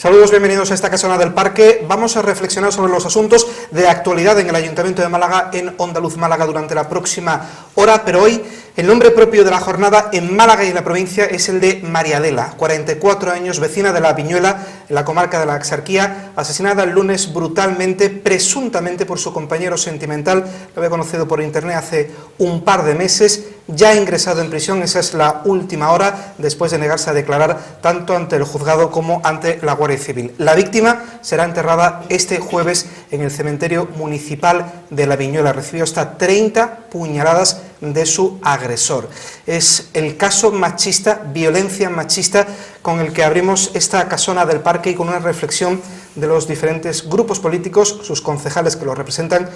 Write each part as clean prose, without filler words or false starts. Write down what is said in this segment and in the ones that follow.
Saludos, bienvenidos a esta casona del Parque. Vamos a reflexionar sobre los asuntos de actualidad en el Ayuntamiento de Málaga, en Onda Luz Málaga, durante la próxima hora, pero hoy el nombre propio de la jornada en Málaga y en la provincia es el de María Adela, 44 años, vecina de La Viñuela, en la comarca de la Axarquía, asesinada el lunes brutalmente, presuntamente por su compañero sentimental. Lo había conocido por internet hace un par de meses, ya ha ingresado en prisión. Esa es la última hora, después de negarse a declarar tanto ante el juzgado como ante la Guardia Civil. La víctima será enterrada este jueves en el cementerio municipal de La Viñuela. Recibió hasta 30 puñaladas de su agresor. Es el caso machista, violencia machista, con el que abrimos esta casona del Parque, y con una reflexión de los diferentes grupos políticos, sus concejales que lo representan,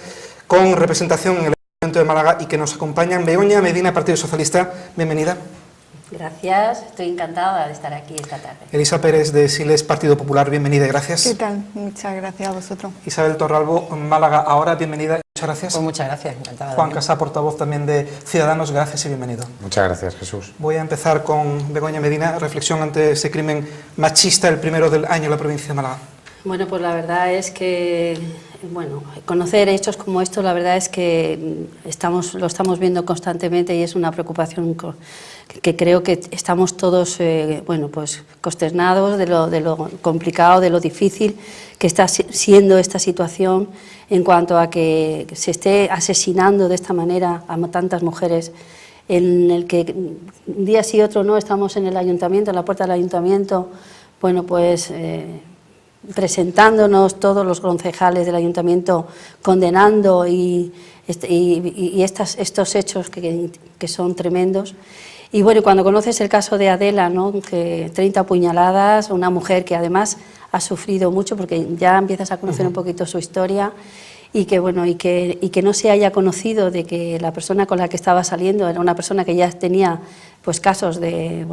con representación en el Ayuntamiento de Málaga y que nos acompañan. Begoña Medina, Partido Socialista, bienvenida. Gracias, estoy encantada de estar aquí esta tarde. Elisa Pérez, de Siles, Partido Popular, bienvenida y gracias. ¿Qué tal? Muchas gracias a vosotros. Isabel Torralbo, Málaga Ahora, bienvenida y muchas gracias. Pues muchas gracias, encantada. Juan Casá, portavoz también de Ciudadanos, gracias y bienvenido. Muchas gracias, Jesús. Voy a empezar con Begoña Medina, reflexión ante ese crimen machista, el primero del año en la provincia de Málaga. Bueno, pues la verdad es que, conocer hechos como estos, la verdad es que lo estamos viendo constantemente y es una preocupación que creo que estamos todos, pues consternados de lo complicado, de lo difícil que está siendo esta situación en cuanto a que se esté asesinando de esta manera a tantas mujeres, en el que un día sí otro no estamos en el ayuntamiento, en la puerta del ayuntamiento, presentándonos todos los concejales del ayuntamiento condenando estos hechos que son tremendos. Y bueno, cuando conoces el caso de Adela, ¿no?, que 30 puñaladas, una mujer que además ha sufrido mucho, porque ya empiezas a conocer un poquito su historia, y que no se haya conocido de que la persona con la que estaba saliendo era una persona que ya tenía pues casos de,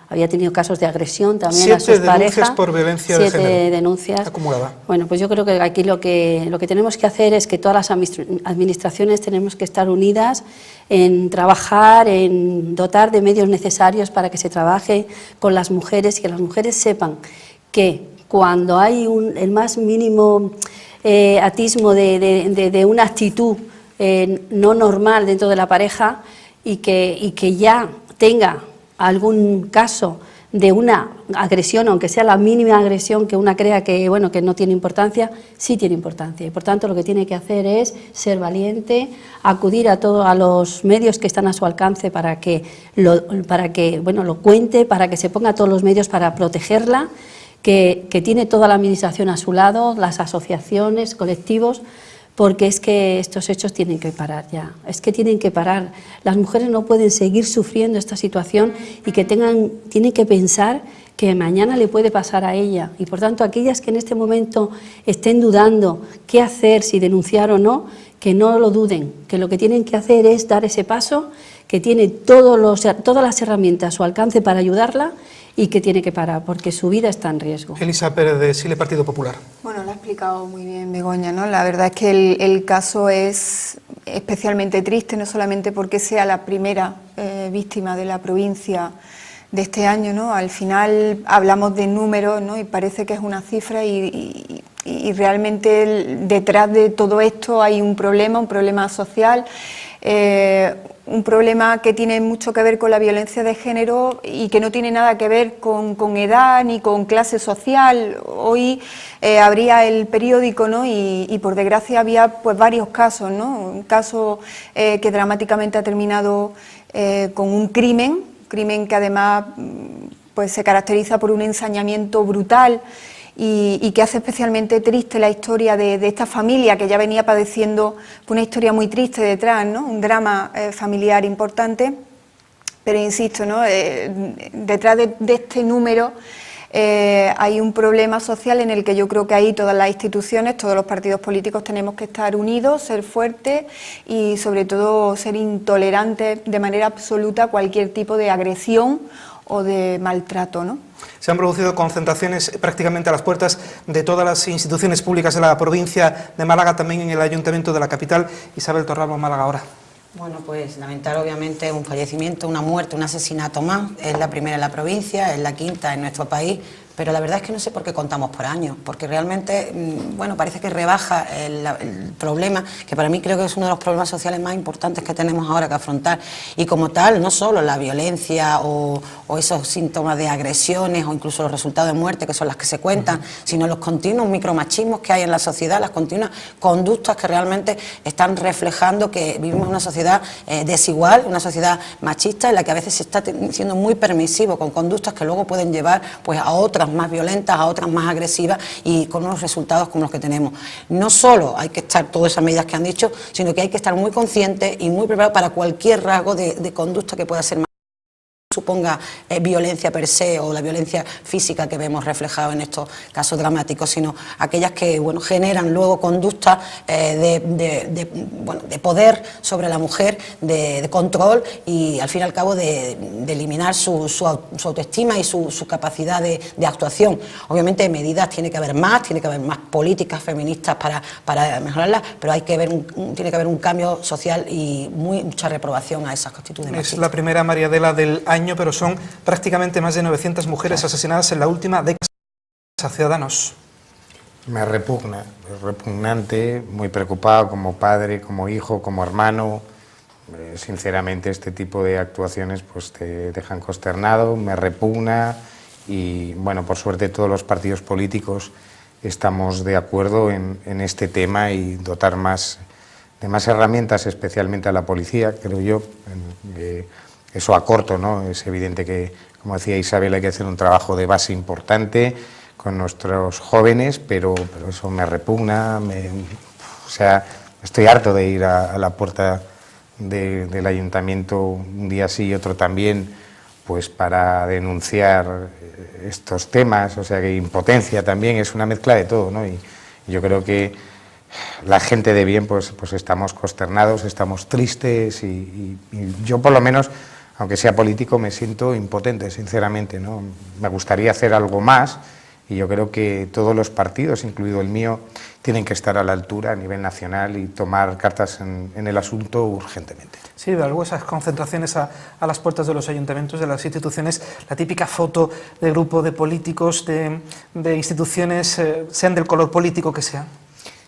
había tenido casos de agresión también a sus parejas. 7 denuncias por violencia de género. 7 denuncias acumuladas. Bueno, pues yo creo que aquí lo que tenemos que hacer es que todas las administraciones tenemos que estar unidas en trabajar, en dotar de medios necesarios para que se trabaje con las mujeres y que las mujeres sepan que cuando hay el más mínimo atismo de una actitud no normal dentro de la pareja y que ya tenga algún caso de una agresión, aunque sea la mínima agresión que una crea que no tiene importancia, sí tiene importancia. Y por tanto lo que tiene que hacer es ser valiente, acudir a los medios que están a su alcance para que lo cuente, para que se ponga todos los medios para protegerla, que tiene toda la administración a su lado, las asociaciones, colectivos, porque es que estos hechos tienen que parar ya, es que tienen que parar. Las mujeres no pueden seguir sufriendo esta situación y que tienen que pensar que mañana le puede pasar a ella, y por tanto aquellas que en este momento estén dudando qué hacer, si denunciar o no, que no lo duden, que lo que tienen que hacer es dar ese paso, que tiene todas las herramientas a su alcance para ayudarla, y que tiene que parar, porque su vida está en riesgo. Elisa Pérez, de Sile, Partido Popular. Bueno, lo ha explicado muy bien Begoña, ¿no? La verdad es que el caso es especialmente triste, no solamente porque sea la primera víctima de la provincia de este año, ¿no? Al final hablamos de números, ¿no?, y parece que es una cifra y realmente detrás de todo esto hay un problema social, un problema que tiene mucho que ver con la violencia de género y que no tiene nada que ver con edad ni con clase social. Hoy abría el periódico, ¿no?, y por desgracia había pues varios casos, ¿no? Un caso que dramáticamente ha terminado con un crimen que además pues se caracteriza por un ensañamiento brutal y que hace especialmente triste la historia de esta familia que ya venía padeciendo una historia muy triste detrás, ¿no?, un drama familiar importante, pero insisto, ¿no?, detrás de este número hay un problema social en el que yo creo que ahí todas las instituciones, todos los partidos políticos tenemos que estar unidos, ser fuertes y sobre todo ser intolerantes de manera absoluta a cualquier tipo de agresión o de maltrato, ¿no? Se han producido concentraciones prácticamente a las puertas de todas las instituciones públicas de la provincia de Málaga, también en el ayuntamiento de la capital. Isabel Torralbo, Málaga Ahora. Bueno, pues lamentar obviamente un fallecimiento, una muerte, un asesinato más. Es la primera en la provincia, es la quinta en nuestro país, pero la verdad es que no sé por qué contamos por años, porque realmente, bueno, parece que rebaja el problema, que para mí creo que es uno de los problemas sociales más importantes que tenemos ahora que afrontar, y como tal, no solo la violencia o esos síntomas de agresiones o incluso los resultados de muerte, que son las que se cuentan, sino los continuos micromachismos que hay en la sociedad, las continuas conductas que realmente están reflejando que vivimos en una sociedad desigual, una sociedad machista, en la que a veces se está siendo muy permisivo con conductas que luego pueden llevar pues a otras más violentas, a otras más agresivas y con unos resultados como los que tenemos. No solo hay que estar todas esas medidas que han dicho, sino que hay que estar muy conscientes y muy preparados para cualquier rasgo de conducta que pueda ser más suponga violencia per se o la violencia física que vemos reflejada en estos casos dramáticos, sino aquellas que bueno, generan luego conductas de poder sobre la mujer, de control y al fin y al cabo de eliminar su autoestima y su capacidad de actuación. Obviamente medidas tiene que haber más políticas feministas para mejorarlas, pero hay que tiene que haber un cambio social y mucha reprobación a esas actitudes machistas. Es la primera María Adela del año, pero son prácticamente más de 900 mujeres asesinadas en la última década. Ciudadanos. Me repugna, es repugnante, muy preocupado como padre, como hijo, como hermano. Sinceramente este tipo de actuaciones pues te dejan consternado, me repugna y bueno, por suerte todos los partidos políticos estamos de acuerdo en este tema y dotar de más herramientas, especialmente a la policía, creo yo. Eso a corto, ¿no? Es evidente que, como decía Isabel, hay que hacer un trabajo de base importante con nuestros jóvenes, pero eso me repugna, o sea, estoy harto de ir a la puerta del ayuntamiento un día sí y otro también, pues para denunciar estos temas, o sea que impotencia también, es una mezcla de todo, ¿no? Y yo creo que la gente de bien pues estamos consternados, estamos tristes y yo por lo menos, aunque sea político, me siento impotente, sinceramente, ¿no? Me gustaría hacer algo más y yo creo que todos los partidos, incluido el mío, tienen que estar a la altura a nivel nacional y tomar cartas en el asunto urgentemente. Sí, algo esas concentraciones a las puertas de los ayuntamientos, de las instituciones, la típica foto de grupo de políticos, de instituciones, sean del color político que sean.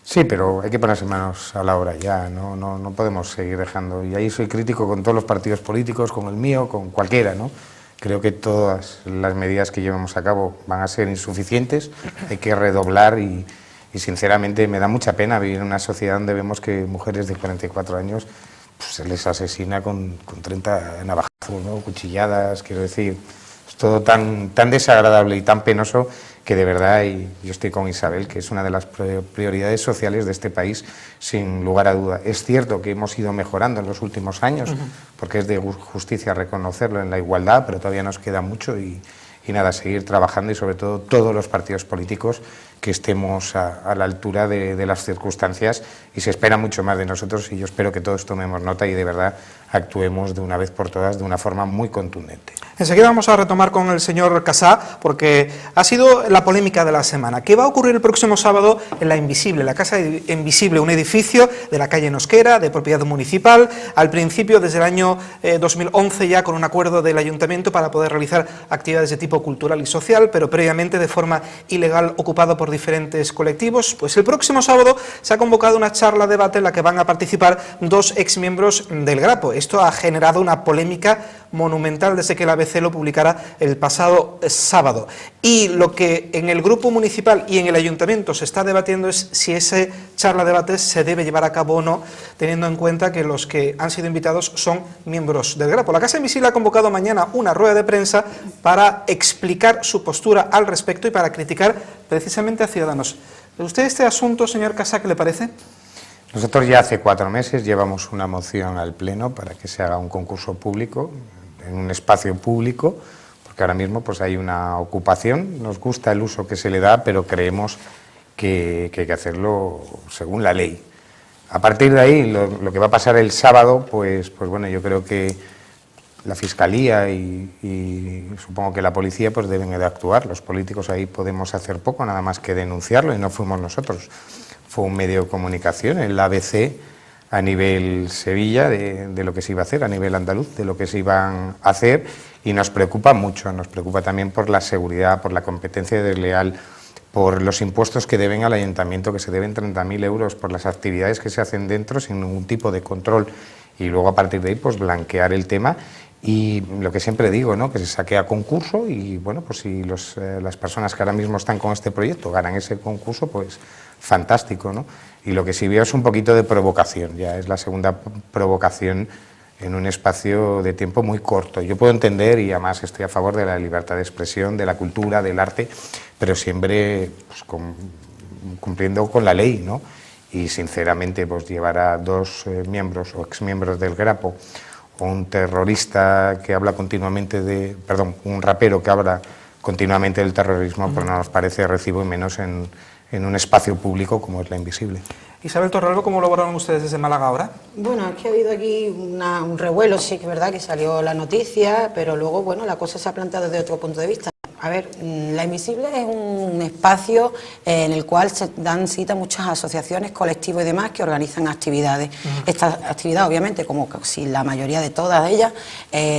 Sí, pero hay que ponerse manos a la obra ya, no podemos seguir dejando, y ahí soy crítico con todos los partidos políticos, con el mío, con cualquiera, ¿no? Creo que todas las medidas que llevamos a cabo van a ser insuficientes, hay que redoblar y sinceramente me da mucha pena vivir en una sociedad donde vemos que mujeres de 44 años pues, se les asesina con 30 navajazos, ¿no? Cuchilladas, quiero decir, es todo tan desagradable y tan penoso que de verdad, y yo estoy con Isabel, que es una de las prioridades sociales de este país, sin lugar a duda. Es cierto que hemos ido mejorando en los últimos años, porque es de justicia reconocerlo en la igualdad, pero todavía nos queda mucho y nada, seguir trabajando y sobre todo todos los partidos políticos que estemos a la altura de las circunstancias y se espera mucho más de nosotros y yo espero que todos tomemos nota y de verdad actuemos de una vez por todas de una forma muy contundente. Enseguida vamos a retomar con el señor Casá porque ha sido la polémica de la semana. ¿Qué va a ocurrir el próximo sábado en La Invisible, la Casa Invisible, un edificio de la calle Nosquera, de propiedad municipal, al principio desde el año 2011 ya con un acuerdo del ayuntamiento para poder realizar actividades de tipo cultural y social, pero previamente de forma ilegal ocupado por diferentes colectivos? Pues el próximo sábado se ha convocado una charla debate en la que van a participar dos exmiembros del Grapo. Esto ha generado una polémica monumental desde que la ABC lo publicara el pasado sábado. Y lo que en el grupo municipal y en el ayuntamiento se está debatiendo es si esa charla debate se debe llevar a cabo o no, teniendo en cuenta que los que han sido invitados son miembros del Grapo. La Casa Invisible ha convocado mañana una rueda de prensa para explicar su postura al respecto y para criticar precisamente a Ciudadanos. ¿Usted este asunto, señor Casá, qué le parece? Nosotros ya hace 4 meses llevamos una moción al Pleno para que se haga un concurso público, en un espacio público, porque ahora mismo pues hay una ocupación, nos gusta el uso que se le da, pero creemos que hay que hacerlo según la ley. A partir de ahí, lo que va a pasar el sábado, pues bueno, yo creo que la Fiscalía y supongo que la Policía pues deben de actuar. Los políticos ahí podemos hacer poco, nada más que denunciarlo, y no fuimos nosotros. Fue un medio de comunicación, el ABC, a nivel Sevilla de lo que se iba a hacer, a nivel andaluz, de lo que se iban a hacer, y nos preocupa mucho, nos preocupa también por la seguridad, por la competencia desleal, por los impuestos que deben al ayuntamiento, que se deben 30.000 euros, por las actividades que se hacen dentro sin ningún tipo de control, y luego a partir de ahí pues blanquear el tema. Y lo que siempre digo, ¿no?, que se saque a concurso y, bueno, pues si las personas que ahora mismo están con este proyecto ganan ese concurso, pues fantástico, ¿no? Y lo que sí veo es un poquito de provocación, ya es la segunda provocación en un espacio de tiempo muy corto. Yo puedo entender, y además estoy a favor de la libertad de expresión, de la cultura, del arte, pero siempre pues, cumpliendo con la ley, ¿no? Y sinceramente pues llevar a dos miembros o exmiembros del Grapo, o un terrorista que habla continuamente un rapero que habla continuamente del terrorismo, pues no nos parece recibo, y menos en un espacio público como es La Invisible. Isabel Torralbo, ¿cómo lo valoran ustedes desde Málaga ahora? Bueno, es que ha habido aquí un revuelo, sí que es verdad que salió la noticia, pero luego, bueno, la cosa se ha planteado desde otro punto de vista. A ver, La Invisible es un espacio en el cual se dan cita muchas asociaciones, colectivos y demás que organizan actividades. Esta actividad, obviamente, como si la mayoría de todas ellas,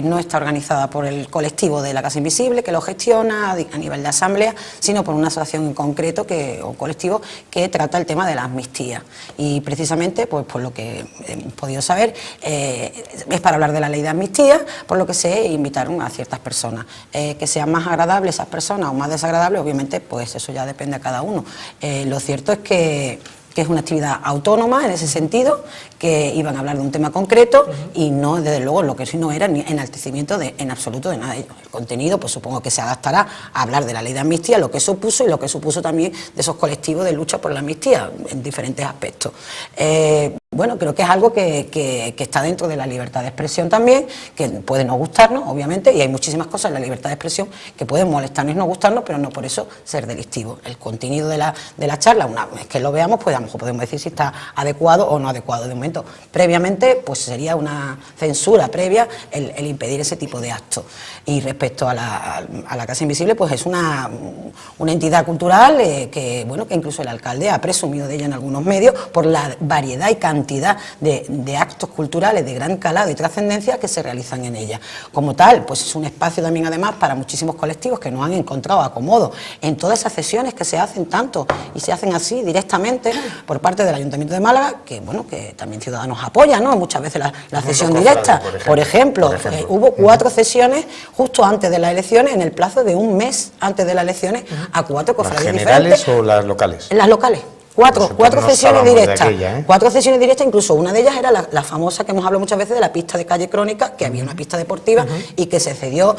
no está organizada por el colectivo de la Casa Invisible, que lo gestiona a nivel de asamblea, sino por una asociación en concreto o colectivo que trata el tema de la amnistía. Y precisamente, pues por lo que hemos podido saber, es para hablar de la ley de amnistía, por lo que se invitaron a ciertas personas. Que sean más agradables esas personas o más desagradables, obviamente, pues eso ya depende a cada uno. Lo cierto es que es una actividad autónoma en ese sentido, que iban a hablar de un tema concreto y no, desde luego, lo que sí no era ni enaltecimiento en absoluto de nada de ello. El contenido, pues supongo que se adaptará a hablar de la ley de amnistía, lo que supuso y lo que supuso también de esos colectivos de lucha por la amnistía en diferentes aspectos. Bueno, creo que es algo que está dentro de la libertad de expresión también, que puede no gustarnos, obviamente, y hay muchísimas cosas en la libertad de expresión que pueden molestarnos y no gustarnos, pero no por eso ser delictivo. El contenido de la charla, una vez que lo veamos, pues a lo mejor podemos decir si está adecuado o no adecuado. De momento, previamente, pues sería una censura previa el impedir ese tipo de actos. Y respecto a la Casa Invisible, pues es una entidad cultural que incluso el alcalde ha presumido de ella en algunos medios por la variedad y cantidad de actos culturales de gran calado y trascendencia que se realizan en ella. Como tal, pues es un espacio también, además, para muchísimos colectivos que no han encontrado acomodo en todas esas sesiones que se hacen tanto y se hacen así directamente por parte del Ayuntamiento de Málaga, que bueno, que también Ciudadanos apoya, ¿no?, muchas veces la sesión directa. Por ejemplo, hubo 4 sesiones justo antes de las elecciones, en el plazo de un mes antes de las elecciones, a 4 cofradías diferentes. ¿Las generales o las locales? Las locales. Cuatro sesiones directas, 4 sesiones directas, incluso una de ellas era la famosa que hemos hablado muchas veces de la pista de calle Crónica, que había una pista deportiva y que se cedió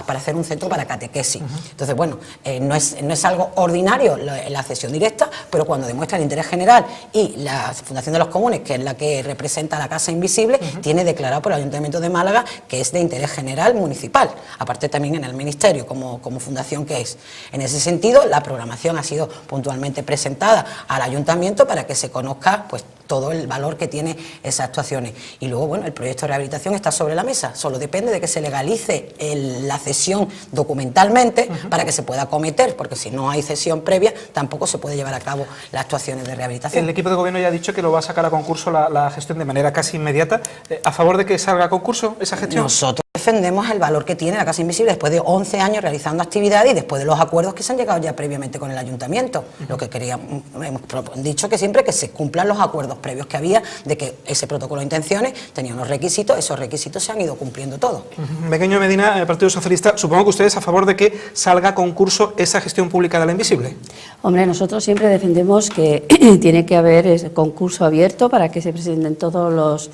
para hacer un centro para catequesis. Entonces, bueno, no es algo ordinario la cesión directa, pero cuando demuestra el interés general y la Fundación de los Comunes, que es la que representa a la Casa Invisible, tiene declarado por el Ayuntamiento de Málaga que es de interés general municipal, aparte también en el Ministerio como fundación que es. En ese sentido, la programación ha sido puntualmente presentada al Ayuntamiento para que se conozca pues todo el valor que tiene esas actuaciones. Y luego, bueno, el proyecto de rehabilitación está sobre la mesa, solo depende de que se legalice la cesión documentalmente para que se pueda acometer, porque si no hay cesión previa tampoco se puede llevar a cabo las actuaciones de rehabilitación. El equipo de gobierno ya ha dicho que lo va a sacar a concurso la gestión de manera casi inmediata. ¿A favor de que salga a concurso esa gestión? Nosotros defendemos el valor que tiene la Casa Invisible después de 11 años realizando actividades y después de los acuerdos que se han llegado ya previamente con el Ayuntamiento. Lo que queríamos, hemos dicho que siempre que se cumplan los acuerdos previos que había de que ese protocolo de intenciones tenía unos requisitos, esos requisitos se han ido cumpliendo todos. Begoña Medina, Partido Socialista, supongo que ustedes a favor de que salga a concurso esa gestión pública de La Invisible. Hombre, nosotros siempre defendemos que tiene que haber ese concurso abierto para que se presenten todos los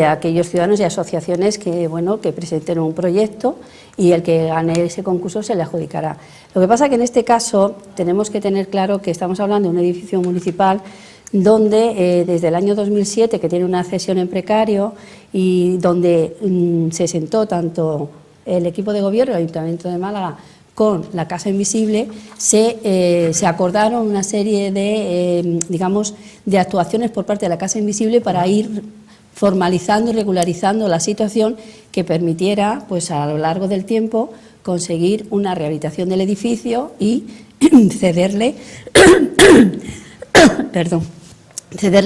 aquellos ciudadanos y asociaciones que presenten un proyecto, y el que gane ese concurso se le adjudicará. Lo que pasa es que en este caso tenemos que tener claro que estamos hablando de un edificio municipal donde desde el año 2007, que tiene una cesión en precario, y donde se sentó tanto el equipo de gobierno del Ayuntamiento de Málaga con la Casa Invisible, se acordaron una serie de actuaciones por parte de la Casa Invisible para ir formalizando y regularizando la situación que permitiera, pues a lo largo del tiempo, conseguir una rehabilitación del edificio y cederle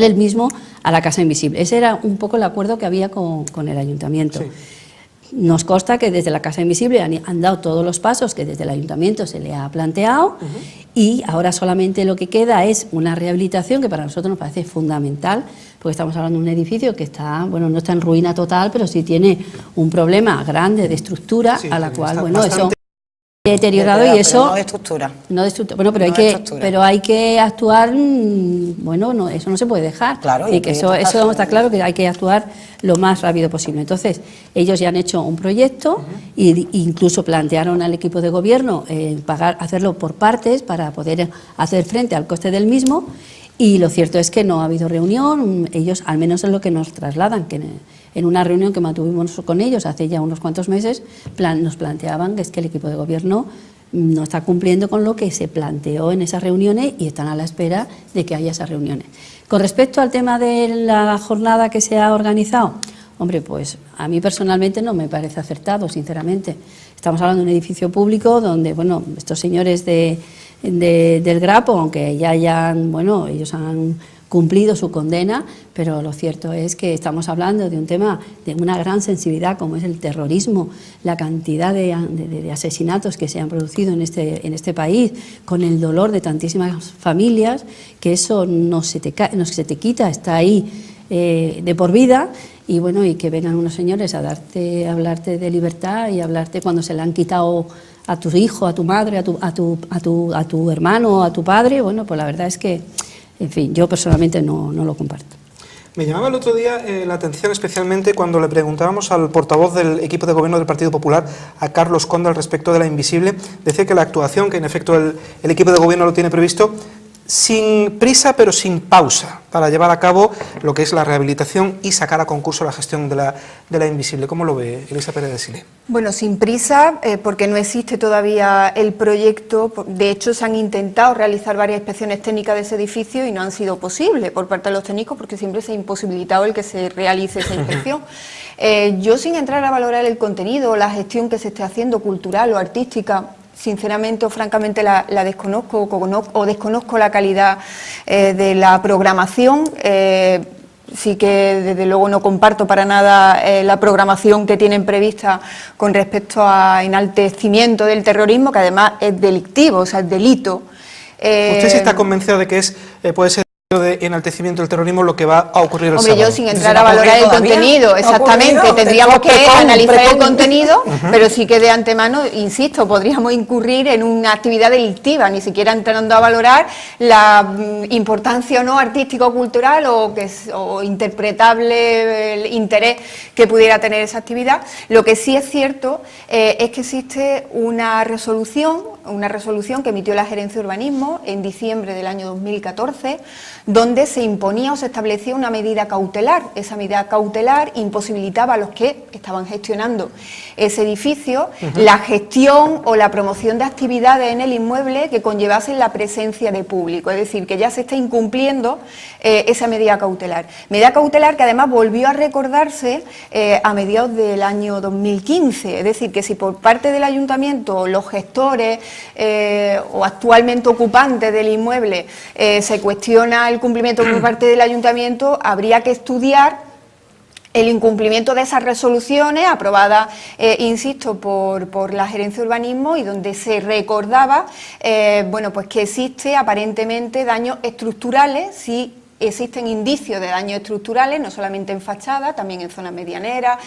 el mismo a la Casa Invisible. Ese era un poco el acuerdo que había con el Ayuntamiento. Sí. Nos consta que desde la Casa Invisible han dado todos los pasos que desde el Ayuntamiento se le ha planteado y ahora solamente lo que queda es una rehabilitación que para nosotros nos parece fundamental, porque estamos hablando de un edificio que está, bueno, no está en ruina total, pero sí tiene un problema grande de estructura, Sí, a la sí, cual, está bueno, bastante eso deteriorado y Pero eso... no de estructura. No de estructura. Bueno, pero, No de estructura. pero hay que actuar, bueno, no, eso no se puede dejar. Claro, y y que el eso proyecto está claro que hay que actuar lo más rápido posible. Entonces, ellos ya han hecho un proyecto e incluso plantearon al equipo de gobierno hacerlo por partes para poder hacer frente al coste del mismo. Y lo cierto es que no ha habido reunión, ellos, al menos es lo que nos trasladan, que en una reunión que mantuvimos con ellos hace ya unos cuantos meses, nos planteaban que es que el equipo de gobierno no está cumpliendo con lo que se planteó en esas reuniones y están a la espera de que haya esas reuniones. Con respecto al tema de la jornada que se ha organizado, hombre, pues a mí personalmente no me parece acertado, sinceramente. Estamos hablando de un edificio público donde, bueno, estos señores del Grapo, aunque ya hayan, bueno, ellos han cumplido su condena, pero lo cierto es que estamos hablando de un tema de una gran sensibilidad como es el terrorismo, la cantidad de asesinatos que se han producido en este país, con el dolor de tantísimas familias, que eso no se te quita, está ahí de por vida. Y bueno, y que vengan unos señores a hablarte de libertad y hablarte cuando se le han quitado a tu hijo, a tu madre, a tu hermano, a tu padre. Bueno, pues la verdad es que, en fin, yo personalmente no lo comparto. Me llamaba el otro día la atención especialmente cuando le preguntábamos al portavoz del equipo de gobierno del Partido Popular, a Carlos Conde, al respecto de la Invisible. Decía que la actuación, que en efecto el equipo de gobierno lo tiene previsto, sin prisa pero sin pausa, para llevar a cabo lo que es la rehabilitación y sacar a concurso la gestión de la Invisible. ¿Cómo lo ve Elisa Pérez de Sile? Bueno, sin prisa, porque no existe todavía el proyecto. De hecho, se han intentado realizar varias inspecciones técnicas de ese edificio y no han sido posibles por parte de los técnicos, porque siempre se ha imposibilitado el que se realice esa inspección. Yo, sin entrar a valorar el contenido o la gestión que se esté haciendo, cultural o artística, sinceramente o francamente la desconozco o desconozco la calidad de la programación. Sí que desde luego no comparto para nada la programación que tienen prevista con respecto a enaltecimiento del terrorismo, que además es delictivo, o sea, es delito. ¿Usted sí está convencido de que puede ser de enaltecimiento del terrorismo lo que va a ocurrir el sábado? Yo sin entrar a valorar el contenido, exactamente, tendríamos que analizar el contenido, pero sí que de antemano, insisto, podríamos incurrir en una actividad delictiva, ni siquiera entrando a valorar la importancia o no artística o cultural o interpretable el interés que pudiera tener esa actividad. Lo que sí es cierto es que existe una resolución que emitió la Gerencia de Urbanismo en diciembre del año 2014, donde se imponía o se establecía una medida cautelar. Esa medida cautelar imposibilitaba a los que estaban gestionando ese edificio la gestión o la promoción de actividades en el inmueble que conllevasen la presencia de público, es decir, que ya se está incumpliendo esa medida cautelar. Medida cautelar que además volvió a recordarse a mediados del año 2015, es decir, que si por parte del Ayuntamiento los gestores o actualmente ocupantes del inmueble se cuestiona el cumplimiento por parte del Ayuntamiento, habría que estudiar el incumplimiento de esas resoluciones aprobadas, insisto, por la Gerencia de Urbanismo, y donde se recordaba bueno, pues que existe aparentemente daños estructurales, sí. Existen indicios de daños estructurales, no solamente en fachada, también en zonas medianeras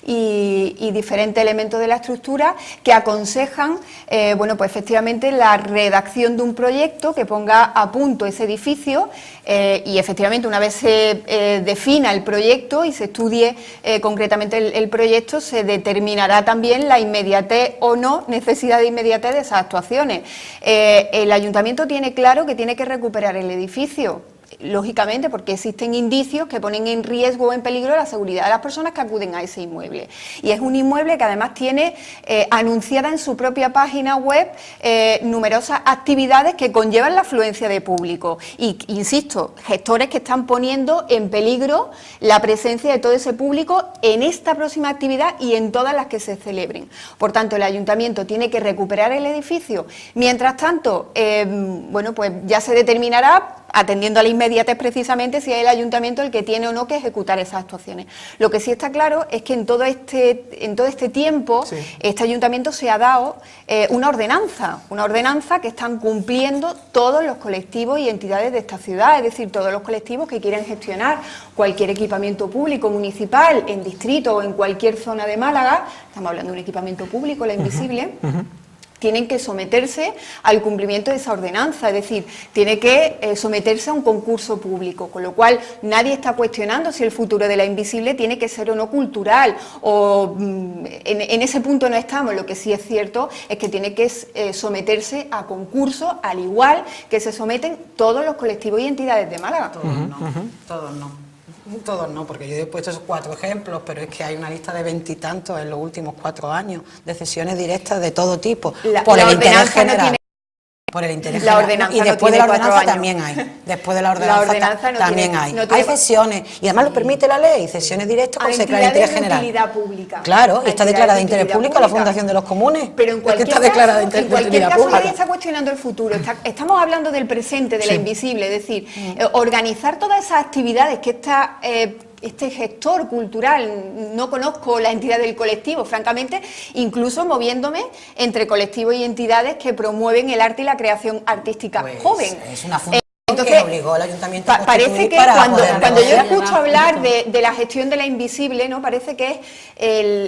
y diferentes elementos de la estructura que aconsejan, bueno, pues efectivamente la redacción de un proyecto que ponga a punto ese edificio y efectivamente una vez se defina el proyecto y se estudie concretamente el proyecto, se determinará también la inmediatez o no, necesidad de inmediatez de esas actuaciones. El Ayuntamiento tiene claro que tiene que recuperar el edificio, lógicamente, porque existen indicios que ponen en riesgo o en peligro la seguridad de las personas que acuden a ese inmueble. Y es un inmueble que además tiene anunciada en su propia página web numerosas actividades que conllevan la afluencia de público. Y, insisto, gestores que están poniendo en peligro la presencia de todo ese público en esta próxima actividad y en todas las que se celebren. Por tanto, el Ayuntamiento tiene que recuperar el edificio. Mientras tanto, bueno, pues ya se determinará atendiendo a la inmediatez precisamente, si es el ayuntamiento el que tiene o no que ejecutar esas actuaciones. Lo que sí está claro es que en todo este tiempo, Sí. este ayuntamiento se ha dado una ordenanza que están cumpliendo todos los colectivos y entidades de esta ciudad, es decir, todos los colectivos que quieren gestionar cualquier equipamiento público municipal en distrito o en cualquier zona de Málaga, estamos hablando de un equipamiento público, la Invisible, tienen que someterse al cumplimiento de esa ordenanza, es decir, tiene que someterse a un concurso público, con lo cual nadie está cuestionando si el futuro de la Invisible tiene que ser o no cultural, o en ese punto no estamos. Lo que sí es cierto es que tiene que someterse a concurso, al igual que se someten todos los colectivos y entidades de Málaga. Todos no, porque yo he puesto esos 4 ejemplos, pero es que hay una lista de 20 y tantos en los últimos 4 años de cesiones directas de todo tipo, por el interés general. Por el interés La general. ordenanza Y no después de tiene la 4 ordenanza años. también hay. Después de la ordenanza, no también tiene- hay. no tiene- Hay cesiones. Y además lo permite la ley, cesiones directas A con se declara de interés entidades de general. utilidad pública. Claro, A y está entidades declarada de de interés utilidad público la pública. Fundación de los Comunes. Pero en Es que cualquier está declarada de caso, en de cualquier utilidad caso nadie pública. está cuestionando el futuro. Estamos hablando del presente, de la invisible, es decir, organizar todas esas actividades que este gestor cultural, no conozco la entidad del colectivo, francamente, incluso moviéndome entre colectivos y entidades que promueven el arte y la creación artística Pues, joven. es una fundación Entonces, que obligó al ayuntamiento a parece constituir que para cuando poder yo negociar. escucho hablar de la gestión de la Invisible, ¿no? Parece que es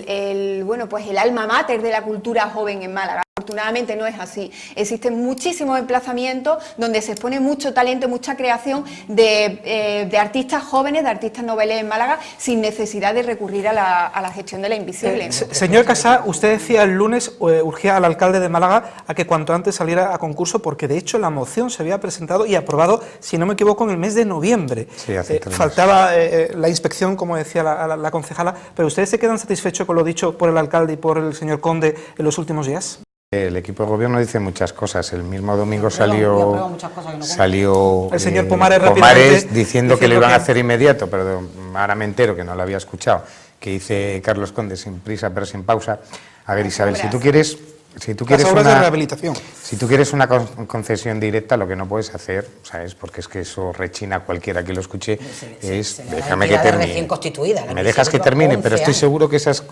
el alma mater de la cultura joven en Málaga. Afortunadamente no es así. Existen muchísimos emplazamientos donde se expone mucho talento, mucha creación de artistas jóvenes, de artistas noveles en Málaga, sin necesidad de recurrir a la gestión de la Invisible. Señor Casá, usted decía el lunes, urgía al alcalde de Málaga a que cuanto antes saliera a concurso, porque de hecho la moción se había presentado y aprobado, si no me equivoco, en el mes de noviembre. Sí, hace 3 meses. Faltaba la inspección, como decía la concejala, pero ¿ustedes se quedan satisfechos con lo dicho por el alcalde y por el señor Conde en los últimos días? El equipo de gobierno dice muchas cosas. El mismo domingo Yo apruebo muchas cosas que no salió El señor Pomares rápidamente diciendo que lo iban a que- hacer inmediato, pero ahora me entero que no lo había escuchado, que dice Carlos Conde sin prisa pero sin pausa. A ver, Isabel, si tú quieres Las obras de rehabilitación. Si tú quieres una concesión directa, lo que no puedes hacer, ¿sabes? Porque es que eso rechina a cualquiera que lo escuche, es, déjame que termine. Recién constituida, la Me dejas que Invisible, termine, 11 pero estoy años. seguro que esas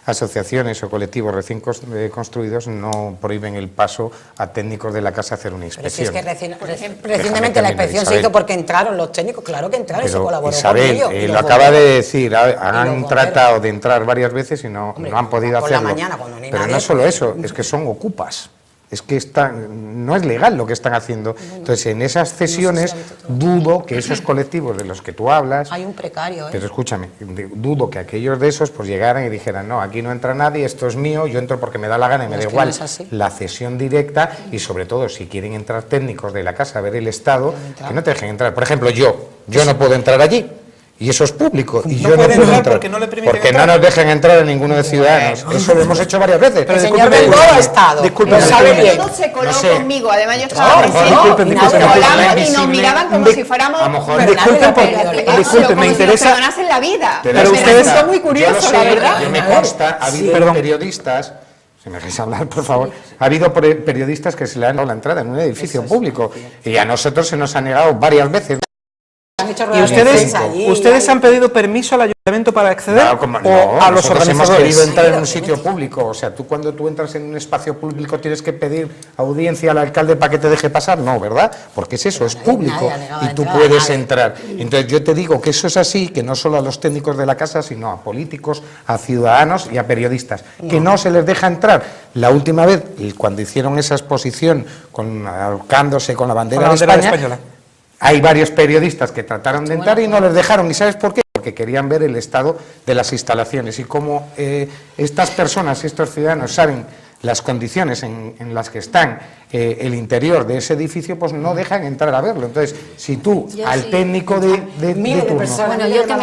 asociaciones o colectivos recién construidos no prohíben el paso a técnicos de la casa a hacer una Pero si es inspección. que Déjame recientemente la terminar, inspección se Isabel. hizo porque entraron los técnicos, claro que entraron y se Pero colaboró Isabel, con ellos. y lo los acaba de bomberos. decir, han bomberos. tratado de entrar varias veces y no Hombre, han podido por la hacerlo. mañana, cuando no hay Pero nadie, no solo pues- eso, es que son ocupas. Es que no es legal lo que están haciendo. Entonces, en esas cesiones, dudo que esos colectivos de los que tú hablas, Hay un precario, ¿eh? pero escúchame, dudo que aquellos de esos pues llegaran y dijeran, no, aquí no entra nadie, esto es mío, yo entro porque me da la gana y me Es da que igual no es así. la cesión directa, y sobre todo si quieren entrar técnicos de la casa a ver el estado, que no te dejen entrar. Por ejemplo, yo no puedo entrar allí. Y eso es público. Y No yo puede no puedo entrar entrar. porque no le permiten Porque entrar. no nos dejan entrar a ninguno de Ciudadanos. Eso lo hemos hecho varias veces. Pero El señor discúlpeme, Bengoa ha estado. discúlpeme, Lo sabe discúlpeme. bien. Todo se coló No sé. conmigo, además yo No, estaba a lo mejor presente, disculpen, nos disculpen, colamos y disculpen. nos miraban como si fuéramos A lo mejor- Disculpen, disculpen, me como interesa. si nos perdonasen la vida. Pero Me ustedes- resultó muy Yo lo curioso, sé, la verdad. yo me consta, ha habido perdón. periodistas, si me dejáis hablar, por favor, ha habido periodistas que se le han dado la entrada en un edificio público y a nosotros se nos ha negado varias veces. Han hecho ¿Y ruedas de ustedes, prensa allí, ustedes han pedido permiso al ayulamento para acceder No, como- o no, a los nosotros hemos organizadores? querido entrar en un sitio público. O sea, tú cuando tú entras en un espacio público tienes que pedir audiencia al alcalde para que te deje pasar. No, ¿verdad? Porque es eso, es público nadie ha negado la y tú entrada a puedes nadie. entrar. Entonces yo te digo que eso es así, que no solo a los técnicos de la casa, sino a políticos, a ciudadanos y a periodistas, que no se les deja entrar. La última vez, y cuando hicieron esa exposición ahorcándose con la bandera, Con la bandera de España, española. hay varios periodistas que trataron de entrar y no les dejaron. ¿Y sabes por qué? Porque querían ver el estado de las instalaciones. Y como estas personas y estos ciudadanos saben las condiciones en las que están el interior de ese edificio, pues no dejan entrar a verlo. Entonces, si tú Yo al sí. técnico de Miles de turno... personas. Bueno, yo que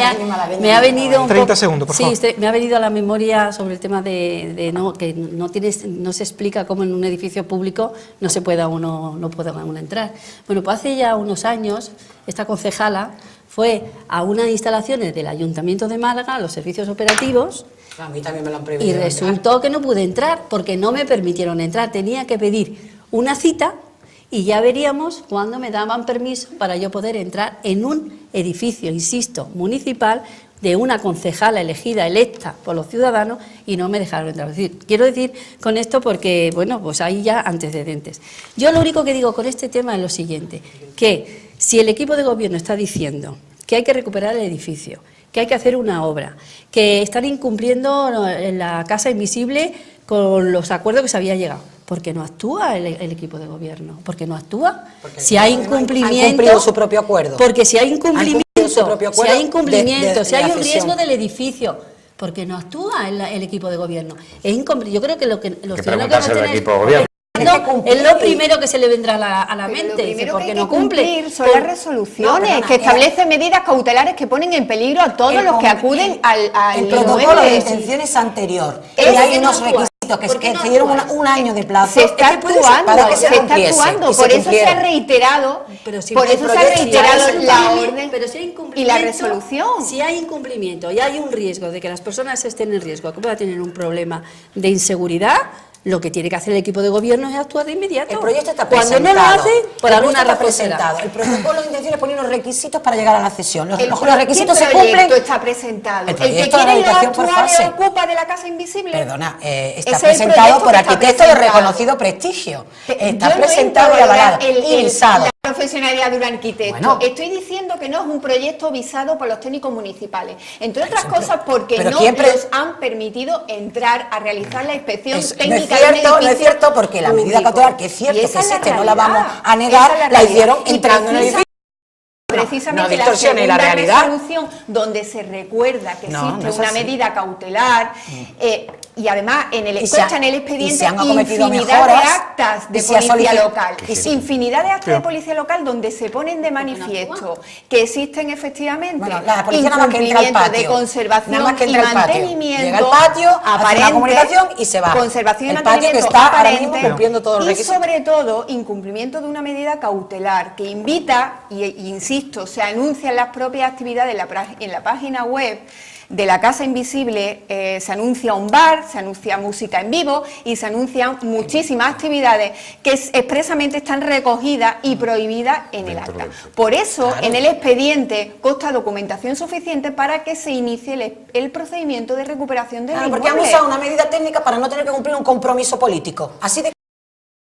me ha venido un 30 poco- segundos, por sí, favor. me ha venido a la memoria sobre el tema de que no se explica cómo en un edificio público no pueda uno entrar. Bueno, pues hace ya unos años esta concejala fue a unas instalaciones del Ayuntamiento de Málaga, a los servicios operativos, A mí también me lo han prohibido. y resultó que no pude entrar porque no me permitieron entrar. Tenía que pedir una cita y ya veríamos cuándo me daban permiso para yo poder entrar en un edificio, insisto, municipal, de una concejala elegida, electa por los ciudadanos, y no me dejaron entrar. Es decir, quiero decir con esto porque, bueno, pues hay ya antecedentes. Yo lo único que digo con este tema es lo siguiente, que si el equipo de gobierno está diciendo que hay que recuperar el edificio, que hay que hacer una obra, que están incumpliendo en la Casa Invisible con los acuerdos que se había llegado, ¿por qué no actúa el equipo de gobierno? ¿Por qué no actúa? Porque si hay incumplimiento, han cumplido su propio acuerdo. Porque si hay incumplimiento, si hay incumplimiento, si hay un cesión. riesgo del edificio, ¿por qué no actúa el equipo de gobierno? Es incumplido. Yo creo que lo que los Que ciudadanos preguntas van a al tener equipo de gobierno. es lo primero que se le vendrá a la Pero mente. lo primero Dice, que ¿por qué hay no que cumple? cumplir son las resoluciones, perdona, que establecen medidas cautelares que ponen en peligro a todos los que acuden al El protocolo de inmueble. detención es anterior. Y Es hay que no unos actúa. requisitos ¿Por qué que no se dieron actúa? un año de plazo. Se está Es que puede ser actuando, para que se está cumpliese, actuando, y por eso se ha cumpliera. reiterado, Pero si por el eso se ha proyecto ya reiterado es la incumplimiento, orden pero si hay y incumplimiento, la resolución. Si hay incumplimiento y hay un riesgo de que las personas estén en riesgo, que pueda tener un problema de inseguridad, lo que tiene que hacer el equipo de gobierno es actuar de inmediato. El proyecto está Cuando presentado. no lo hace, por El alguna proyecto razón está será. presentado. El protocolo de intenciones pone unos requisitos para llegar a la cesión. Los ¿Qué requisitos se proyecto cumplen. está presentado? El ¿El que proyecto de quiere la rehabilitación por actual fase. ocupa de la Casa Invisible? Perdona, Ese está es el presentado proyecto por que está arquitectos de presentado. reconocido prestigio. Está Yo no presentado entro y a valorar avalado. Y visado. la profesionalidad de un arquitecto. Bueno. Estoy diciendo que no es un proyecto visado por los técnicos municipales. Entre otras cosas porque pero no ¿quién les han permitido entrar a realizar la inspección No es técnica cierto, de un edificio no es cierto, porque la medida público. cautelar, que es cierto Y que esa es la existe, no la realidad. vamos a Esa negar, es la realidad. hicieron Y entrando en el edificio. Precisamente no distorsione la realidad. resolución donde se recuerda que No, existe no es una así. medida cautelar y además Y se consta en el y expediente se han acometido infinidad mejoras, de actas de y se ha policía solicitado- local, Que sí. infinidad de actas de policía local donde se ponen de manifiesto que existen efectivamente Bueno, la policía nada más que entra al incumplimientos patio. de conservación Nada más que y entra al patio. mantenimiento Llega al patio, hace una aparente, comunicación y se va. conservación y El patio que mantenimiento está ahora aparente, mismo cumpliendo todos los y requisitos. sobre todo incumplimiento de una medida cautelar que invita, y insisto, se anuncia en las propias actividades en la página web de la Casa Invisible, se anuncia un bar, se anuncia música en vivo y se anuncian muchísimas actividades que expresamente están recogidas y prohibidas en el Dentro acta. del- Por eso, Claro. en el expediente consta documentación suficiente para que se inicie el procedimiento de recuperación del Claro, porque han inmueble. usado una medida técnica para no tener que cumplir un compromiso político. Así de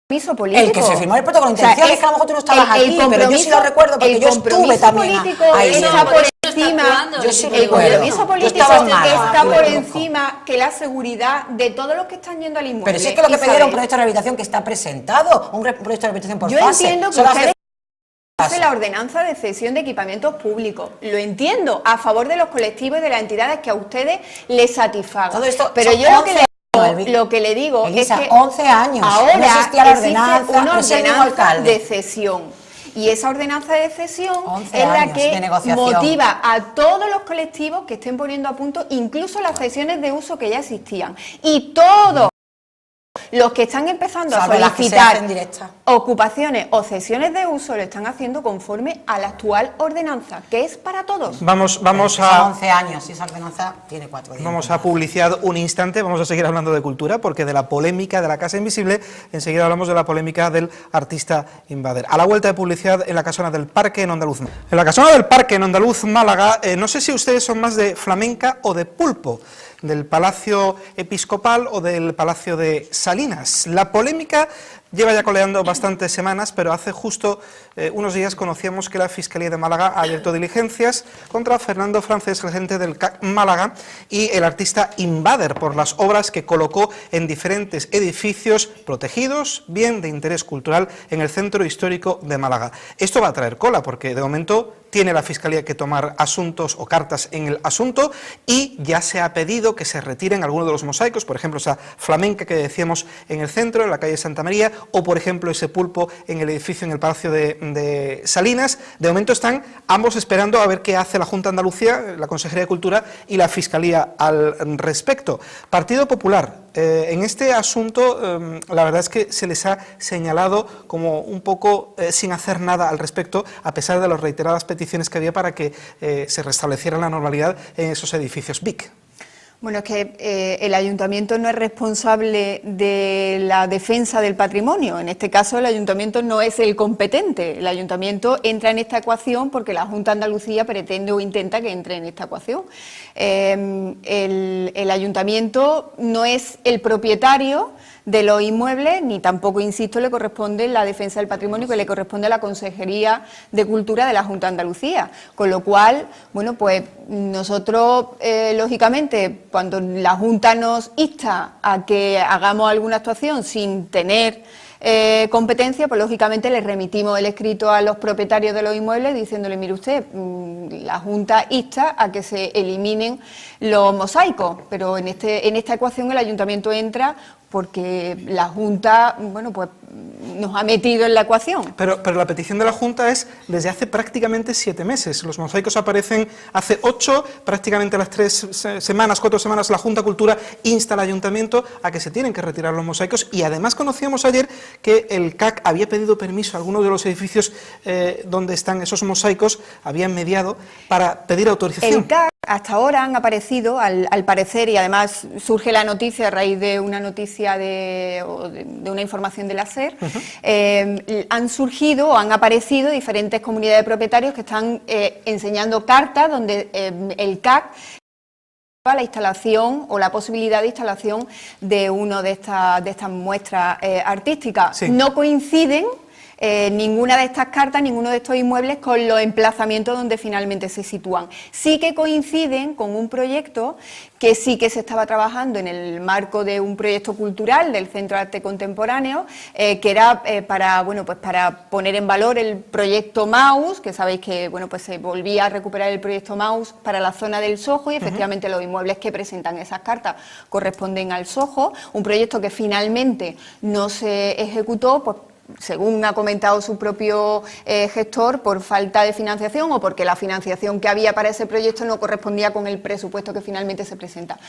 Compromiso político. el que se firmó el protocolo de O sea, intenciones, que a lo mejor tú no estabas aquí, pero yo sí lo recuerdo porque el yo estuve compromiso también político ahí. está viendo. por Por eso está encima. actuando Yo sí El recuerdo. compromiso Yo político estaba en Málaga, está lo por conozco. encima que la seguridad de todos los que están yendo al inmueble. Pero si es que lo que Y pedieron saben, un proyecto de rehabilitación que está presentado, un proyecto de rehabilitación por Yo fase. entiendo que Son las ustedes que- hace la ordenanza de cesión de equipamientos públicos. Lo entiendo, a favor de los colectivos y de las entidades que a ustedes les satisfagan. Todo esto Pero son yo lo que 11 lo que le digo Elisa, es que 11 años, ahora no existía la existe ordenanza, una no es el mismo ordenanza alcalde. de cesión. Y esa ordenanza de cesión 11 es la años que de negociación. motiva a todos los colectivos que estén poniendo a punto incluso las cesiones de uso que ya existían. Y todos los que están empezando Salvo a las que se solicitar hacen directas. ocupaciones o cesiones de uso lo están haciendo conforme a la actual ordenanza, que es para todos. Vamos Son a... 11 años, y esa ordenanza tiene 4 días. Vamos a publicidad un instante, vamos a seguir hablando de cultura, porque de la polémica de la Casa Invisible, enseguida hablamos de la polémica del artista Invader. A la vuelta de publicidad en la Casona del Parque en Ondaluz. En la Casona del Parque en Ondaluz, Málaga, no sé si ustedes son más de flamenca o de pulpo, del Palacio Episcopal o del Palacio de Salinas. La polémica lleva ya coleando bastantes semanas, pero hace justo unos días conocíamos que la Fiscalía de Málaga ha abierto diligencias contra Fernando Francés, regente del CAC Málaga, y el artista Invader, por las obras que colocó en diferentes edificios protegidos, bien de interés cultural, en el centro histórico de Málaga. Esto va a traer cola, porque de momento tiene la Fiscalía que tomar asuntos o cartas en el asunto, y ya se ha pedido que se retiren algunos de los mosaicos, por ejemplo esa flamenca que decíamos en el centro, en la calle Santa María, o por ejemplo ese pulpo en el edificio, en el Palacio de Salinas. De momento están ambos esperando a ver qué hace la Junta de Andalucía, la Consejería de Cultura y la Fiscalía al respecto. Partido Popular, en este asunto la verdad es que se les ha señalado como un poco sin hacer nada al respecto, a pesar de las reiteradas peticiones que había para que se restableciera la normalidad en esos edificios BIC. Bueno, es que el ayuntamiento no es responsable de la defensa del patrimonio. En este caso, el ayuntamiento no es el competente. El ayuntamiento entra en esta ecuación porque la Junta de Andalucía pretende o intenta que entre en esta ecuación. El ayuntamiento no es el propietario de los inmuebles, ni tampoco, insisto, le corresponde la defensa del patrimonio, que le corresponde a la Consejería de Cultura de la Junta de Andalucía. Con lo cual, bueno, pues nosotros, lógicamente, cuando la Junta nos insta a que hagamos alguna actuación sin tener competencia, pues lógicamente le remitimos el escrito a los propietarios de los inmuebles diciéndole, mire usted, la Junta insta a que se eliminen los mosaicos, pero en esta ecuación el ayuntamiento entra porque la Junta, bueno, pues nos ha metido en la ecuación. Pero la petición de la Junta es desde hace prácticamente 7 meses. Los mosaicos aparecen hace 8, prácticamente a las 4 semanas, la Junta de Cultura insta al Ayuntamiento a que se tienen que retirar los mosaicos, y además conocíamos ayer que el CAC había pedido permiso a algunos de los edificios donde están esos mosaicos, habían mediado para pedir autorización. El CAC hasta ahora han aparecido, al parecer, y además surge la noticia a raíz de una noticia de una información de la SER, han surgido o han aparecido diferentes comunidades de propietarios que están enseñando cartas donde el CAC la instalación o la posibilidad de instalación de una de estas muestras artísticas. Sí. No coinciden ninguna de estas cartas, ninguno de estos inmuebles con los emplazamientos donde finalmente se sitúan. Sí que coinciden con un proyecto que sí que se estaba trabajando en el marco de un proyecto cultural del Centro de Arte Contemporáneo, que era para poner en valor el proyecto Maus, que sabéis que pues se volvía a recuperar el proyecto Maus para la zona del Sojo, y efectivamente los inmuebles que presentan esas cartas corresponden al Sojo, un proyecto que finalmente no se ejecutó, pues según ha comentado su propio gestor, por falta de financiación o porque la financiación que había para ese proyecto no correspondía con el presupuesto que finalmente se presenta.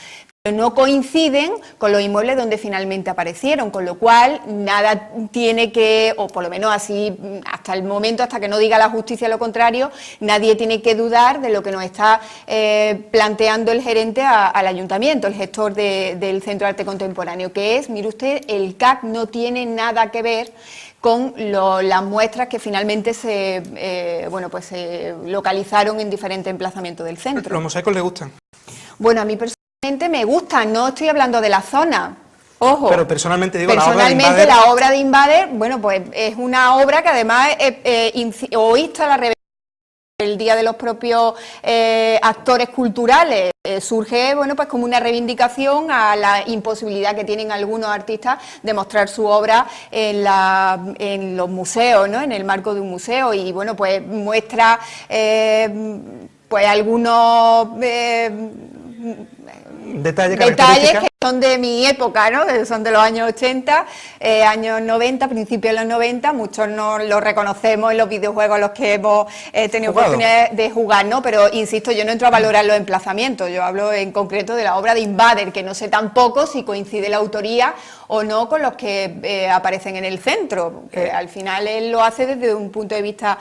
Pero no coinciden con los inmuebles donde finalmente aparecieron, con lo cual nada tiene que, o por lo menos así hasta el momento, hasta que no diga la justicia lo contrario, nadie tiene que dudar de lo que nos está planteando el gerente al ayuntamiento, el gestor del Centro de Arte Contemporáneo, que es, mire usted, el CAC no tiene nada que ver con las muestras que finalmente se localizaron en diferentes emplazamientos del centro. ¿Los mosaicos le gustan? Bueno, a mí personalmente me gustan, no estoy hablando de la zona. Ojo, pero personalmente digo, personalmente la obra de Invader, bueno, pues es una obra que además insta la rebelión el Día de los propios actores culturales. Surge, bueno, pues como una reivindicación a la imposibilidad que tienen algunos artistas de mostrar su obra en los museos, ¿no? En el marco de un museo, y bueno, pues muestra pues algunos detalles que son de mi época, ¿no? Que son de los años 80, años 90, principios de los 90, muchos no lo reconocemos en los videojuegos a los que hemos tenido oportunidad de jugar, ¿no? Pero insisto, yo no entro a valorar los emplazamientos, yo hablo en concreto de la obra de Invader, que no sé tampoco si coincide la autoría o no con los que aparecen en el centro, que al final él lo hace desde un punto de vista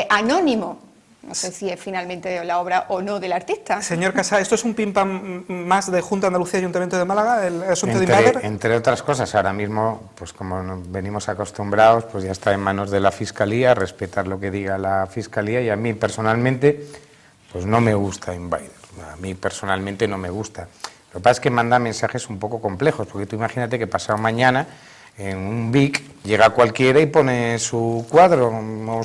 anónimo. No sé si es finalmente la obra o no del artista. Señor Casá, ¿esto es un pim-pam más de Junta de Andalucía y Ayuntamiento de Málaga, el asunto de Invader? Entre otras cosas, ahora mismo, pues como venimos acostumbrados, pues ya está en manos de la Fiscalía, respetar lo que diga la Fiscalía, y a mí personalmente, pues no me gusta Invader. A mí personalmente no me gusta. Lo que pasa es que manda mensajes un poco complejos, porque tú imagínate que pasado mañana en un BIC llega cualquiera y pone su cuadro o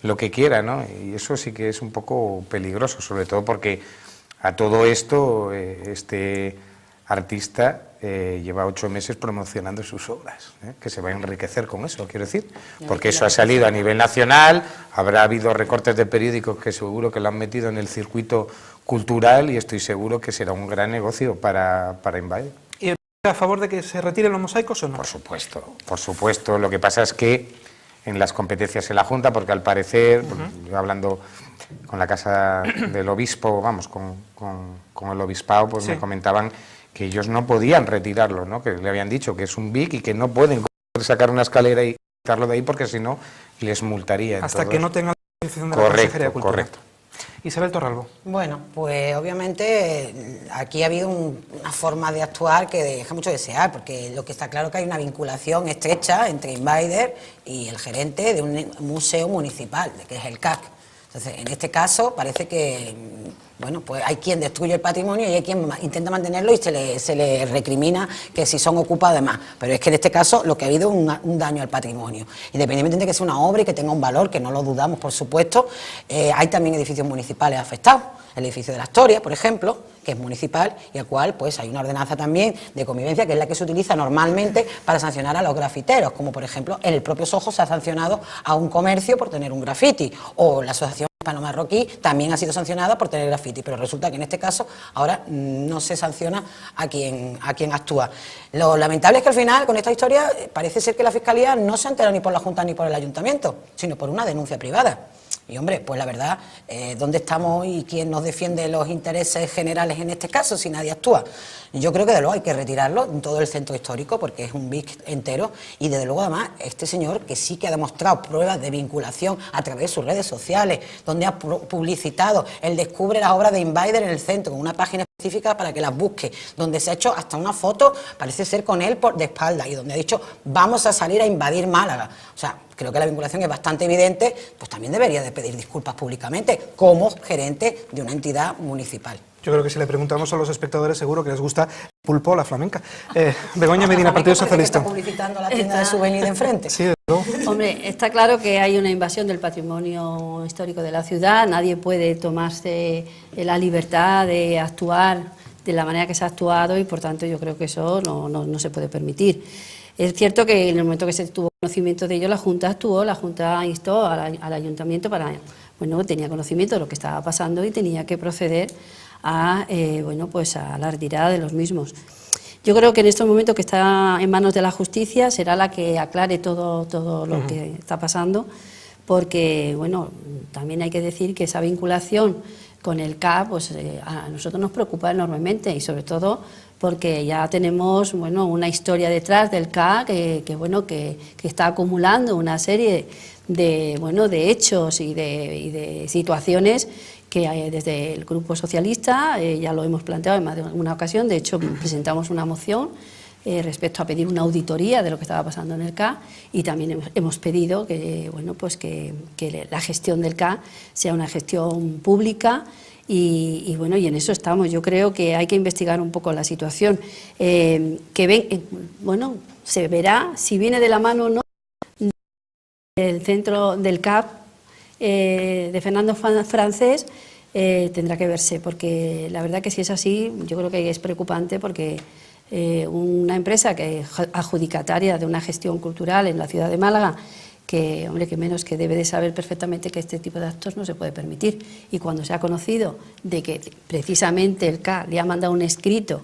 lo que quiera, ¿no? Y eso sí que es un poco peligroso, sobre todo porque a todo esto este artista lleva 8 meses promocionando sus obras, que se va a enriquecer con eso, quiero decir, porque eso ha salido a nivel nacional, habrá habido recortes de periódicos que seguro que lo han metido en el circuito cultural, y estoy seguro que será un gran negocio para Invader. ¿Y a favor de que se retiren los mosaicos o no? Por supuesto. Lo que pasa es que en las competencias en la Junta, porque al parecer, yo hablando con la Casa del Obispo, vamos, con el Obispado, pues sí, me comentaban que ellos no podían retirarlo, ¿no? Que le habían dicho que es un BIC y que no pueden sacar una escalera y quitarlo de ahí porque si no les multaría. Hasta que no tengan la autorización de la Consejería de Cultura. Correcto. Isabel Torralbo. Bueno, pues obviamente aquí ha habido una forma de actuar que deja mucho desear, porque lo que está claro es que hay una vinculación estrecha entre Invader y el gerente de un museo municipal, que es el CAC. Entonces, en este caso parece que, bueno, pues hay quien destruye el patrimonio y hay quien intenta mantenerlo y se le recrimina que si son ocupados además. Pero es que en este caso lo que ha habido es un daño al patrimonio. Independientemente de que sea una obra y que tenga un valor, que no lo dudamos, por supuesto, hay también edificios municipales afectados. El edificio de la Astoria, por ejemplo, que es municipal y al cual pues hay una ordenanza también de convivencia que es la que se utiliza normalmente para sancionar a los grafiteros, como por ejemplo en el propio Soho se ha sancionado a un comercio por tener un grafiti, o la asociación hispano-marroquí también ha sido sancionada por tener grafiti, pero resulta que en este caso ahora no se sanciona a quien actúa. Lo lamentable es que al final con esta historia parece ser que la Fiscalía no se entera ni por la Junta ni por el Ayuntamiento, sino por una denuncia privada. Y hombre, pues la verdad, ¿dónde estamos y quién nos defiende los intereses generales en este caso si nadie actúa? Yo creo que de luego hay que retirarlo en todo el centro histórico porque es un BIC entero y desde luego además este señor que sí que ha demostrado pruebas de vinculación a través de sus redes sociales, donde ha publicitado, él descubre las obras de Invader en el centro, con una página específica para que las busque, donde se ha hecho hasta una foto, parece ser con él de espalda, y donde ha dicho vamos a salir a invadir Málaga. O sea, creo que la vinculación es bastante evidente, pues también debería de pedir disculpas públicamente como gerente de una entidad municipal. Yo creo que si le preguntamos a los espectadores seguro que les gusta pulpo o la flamenca. Begoña Medina, Partido Socialista. ¿Está publicitando la tienda de souvenir de enfrente? Sí, de luego. Hombre, está claro que hay una invasión del patrimonio histórico de la ciudad, nadie puede tomarse la libertad de actuar de la manera que se ha actuado y por tanto yo creo que eso no se puede permitir. Es cierto que en el momento que se tuvo conocimiento de ello la Junta actuó, la Junta instó al Ayuntamiento para, bueno, tenía conocimiento de lo que estaba pasando y tenía que proceder a, bueno, pues a la retirada de los mismos. Yo creo que en estos momentos que está en manos de la justicia será la que aclare todo lo que está pasando, porque bueno, también hay que decir que esa vinculación con el CAP pues, a nosotros nos preocupa enormemente y sobre todo porque ya tenemos bueno, una historia detrás del CAP que está acumulando una serie de, bueno, de hechos y de situaciones que desde el Grupo Socialista ya lo hemos planteado en más de una ocasión. De hecho, presentamos una moción respecto a pedir una auditoría de lo que estaba pasando en el CAP y también hemos pedido que, bueno, pues que la gestión del CAP sea una gestión pública y bueno, y en eso estamos. Yo creo que hay que investigar un poco la situación. Bueno, se verá si viene de la mano o no del centro del CAP de Fernando Francés. Tendrá que verse, porque la verdad que si es así, yo creo que es preocupante porque una empresa que es adjudicataria de una gestión cultural en la ciudad de Málaga, que hombre, que menos que debe de saber perfectamente que este tipo de actos no se puede permitir. Y cuando se ha conocido de que precisamente el CAP le ha mandado un escrito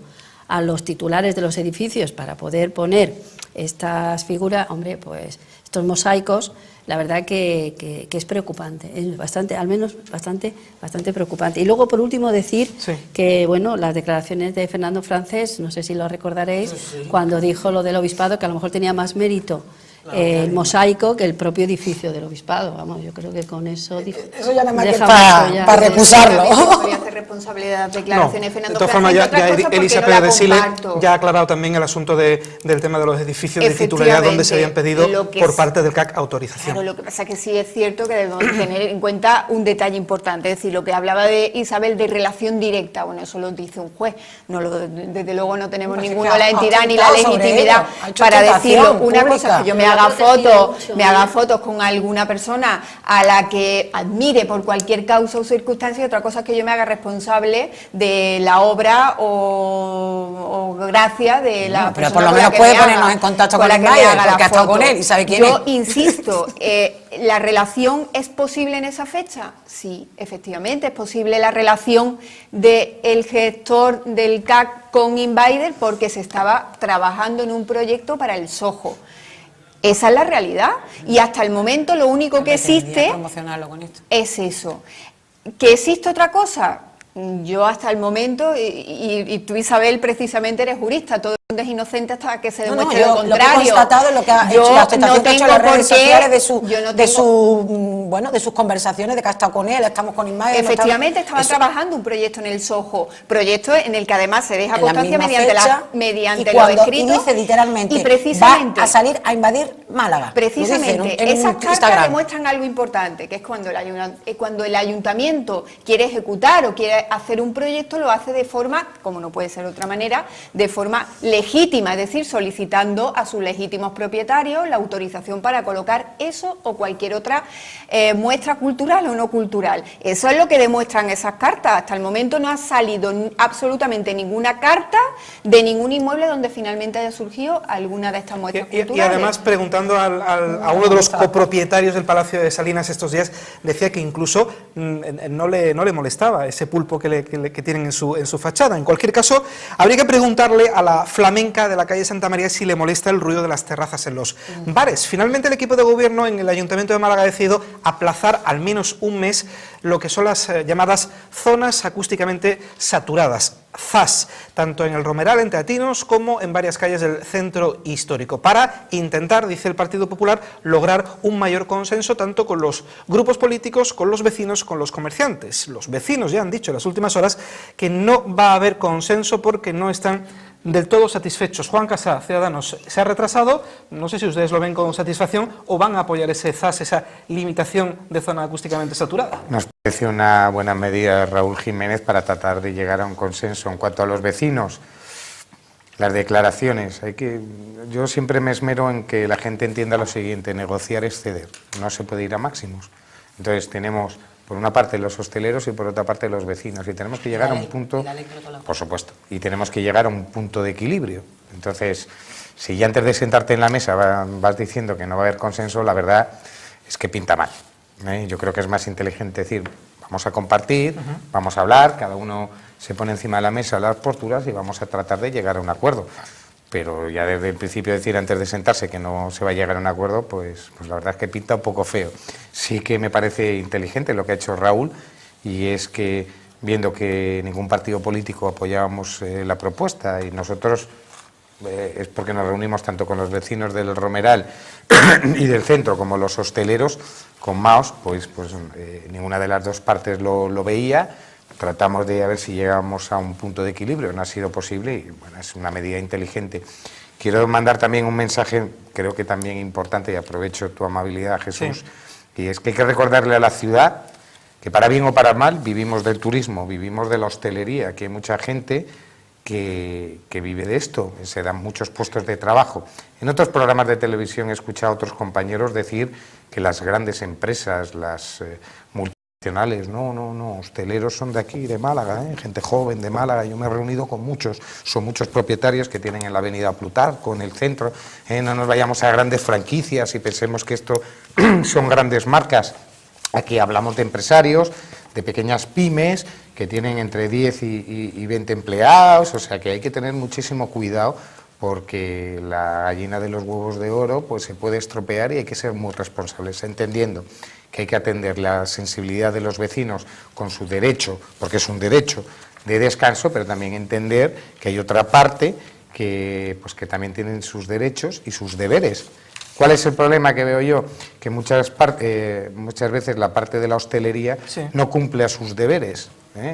a los titulares de los edificios para poder poner estas figuras, hombre, pues estos mosaicos, la verdad que es preocupante, es bastante, al menos bastante preocupante. Y luego, por último, decir que, bueno, las declaraciones de Fernando Francés, no sé si lo recordaréis, cuando dijo lo del obispado, que a lo mejor tenía más mérito el mosaico que el propio edificio del obispado. Vamos, yo creo que con eso... Eso ya nada más que para recusarlo. No voy a hacer responsable de las declaraciones de Fernando Francés. De todas formas, ya Elisa Pérez de Sile ya ha aclarado también el asunto del tema de los edificios de titularidad donde se habían pedido por parte del CAC autorización. Claro, lo que pasa es que sí es cierto que debemos tener en cuenta un detalle importante, es decir, lo que hablaba de Isabel de relación directa, bueno, eso lo dice un juez, desde luego no tenemos ninguno la entidad ni la legitimidad para decirlo. Una cosa es que yo me haga fotos con alguna persona a la que admire por cualquier causa o circunstancia, y otra cosa es que yo me haga responsable de la obra o gracia de la persona. Pero por lo menos puede ponernos en contacto con el Invader, porque ha estado con él y sabe quién es. Yo insisto, ¿la relación es posible en esa fecha? Sí, efectivamente, es posible la relación del gestor del CAC con Invader porque se estaba trabajando en un proyecto para el Soho. Esa es la realidad y hasta el momento lo único que existe es eso. ¿Que existe otra cosa? Yo hasta el momento, y tú Isabel precisamente eres jurista, todo el mundo es inocente hasta que se demuestre lo contrario. Lo que he constatado es lo que ha hecho la ostentación que ha hecho las redes sociales de su bueno, de sus conversaciones, de que ha estado con él, estamos con Ismael. Efectivamente, estaban trabajando un proyecto en el Soho, proyecto en el que además se deja constancia mediante los escritos. Y dice literalmente, y precisamente, va a salir a invadir Málaga. Precisamente, en esas cartas Instagram demuestran algo importante, que es cuando el ayuntamiento quiere ejecutar o quiere hacer un proyecto, lo hace de forma, como no puede ser de otra manera, de forma legítima, es decir, solicitando a sus legítimos propietarios la autorización para colocar eso o cualquier otra muestra cultural o no cultural. Eso es lo que demuestran esas cartas. Hasta el momento no ha salido absolutamente ninguna carta de ningún inmueble donde finalmente haya surgido alguna de estas muestras culturales. Y además, preguntando a uno de los copropietarios del Palacio de Salinas estos días, decía que incluso no le molestaba ese pulpo que tienen en su fachada. En cualquier caso, habría que preguntarle a la flamenca de la calle Santa María si le molesta el ruido de las terrazas en los bares. Finalmente, el equipo de gobierno en el Ayuntamiento de Málaga ha decidido aplazar al menos un mes lo que son las llamadas zonas acústicamente saturadas, ZAS, tanto en el Romeral, en Teatinos, como en varias calles del centro histórico, para intentar, dice el Partido Popular, lograr un mayor consenso tanto con los grupos políticos, con los vecinos, con los comerciantes. Los vecinos ya han dicho en las últimas horas que no va a haber consenso porque no están del todo satisfechos. Juan Casá, Ciudadanos, se ha retrasado, no sé si ustedes lo ven con satisfacción o van a apoyar ese ZAS, esa limitación de zona acústicamente saturada. Nos parece una buena medida, Raúl Jiménez, para tratar de llegar a un consenso. En cuanto a los vecinos, las declaraciones, yo siempre me esmero en que la gente entienda lo siguiente: negociar es ceder, no se puede ir a máximos. Entonces tenemos por una parte los hosteleros y por otra parte los vecinos, y tenemos que llegar a un punto, por supuesto, y tenemos que llegar a un punto de equilibrio. Entonces, si ya antes de sentarte en la mesa vas diciendo que no va a haber consenso, la verdad es que pinta mal, ¿eh? Yo creo que es más inteligente decir, vamos a compartir, vamos a hablar, cada uno se pone encima de la mesa las posturas y vamos a tratar de llegar a un acuerdo. Pero ya desde el principio decir antes de sentarse que no se va a llegar a un acuerdo, pues la verdad es que pinta un poco feo. Sí que me parece inteligente lo que ha hecho Raúl, y es que, viendo que ningún partido político apoyábamos la propuesta, y nosotros es porque nos reunimos tanto con los vecinos del Romeral y del centro como los hosteleros, con Maos, pues ninguna de las dos partes lo veía. Tratamos de ver si llegamos a un punto de equilibrio, no ha sido posible y bueno, es una medida inteligente. Quiero mandar también un mensaje, creo que también importante, y aprovecho tu amabilidad, Jesús, y es que hay que recordarle a la ciudad que, para bien o para mal, vivimos del turismo, vivimos de la hostelería, que hay mucha gente que vive de esto, se dan muchos puestos de trabajo. En otros programas de televisión he escuchado a otros compañeros decir que las grandes empresas, las multinacionales, no, hosteleros son de aquí, de Málaga, gente joven de Málaga. Yo me he reunido con muchos, son muchos propietarios que tienen en la avenida Plutarco, en el centro. No nos vayamos a grandes franquicias y pensemos que esto son grandes marcas. Aquí hablamos de empresarios, de pequeñas pymes que tienen entre 10 y 20 empleados, o sea que hay que tener muchísimo cuidado, porque la gallina de los huevos de oro pues se puede estropear y hay que ser muy responsables, entendiendo que hay que atender la sensibilidad de los vecinos con su derecho, porque es un derecho de descanso, pero también entender que hay otra parte que también tienen sus derechos y sus deberes. ¿Cuál es el problema que veo yo? Que muchas veces la parte de la hostelería no cumple a sus deberes,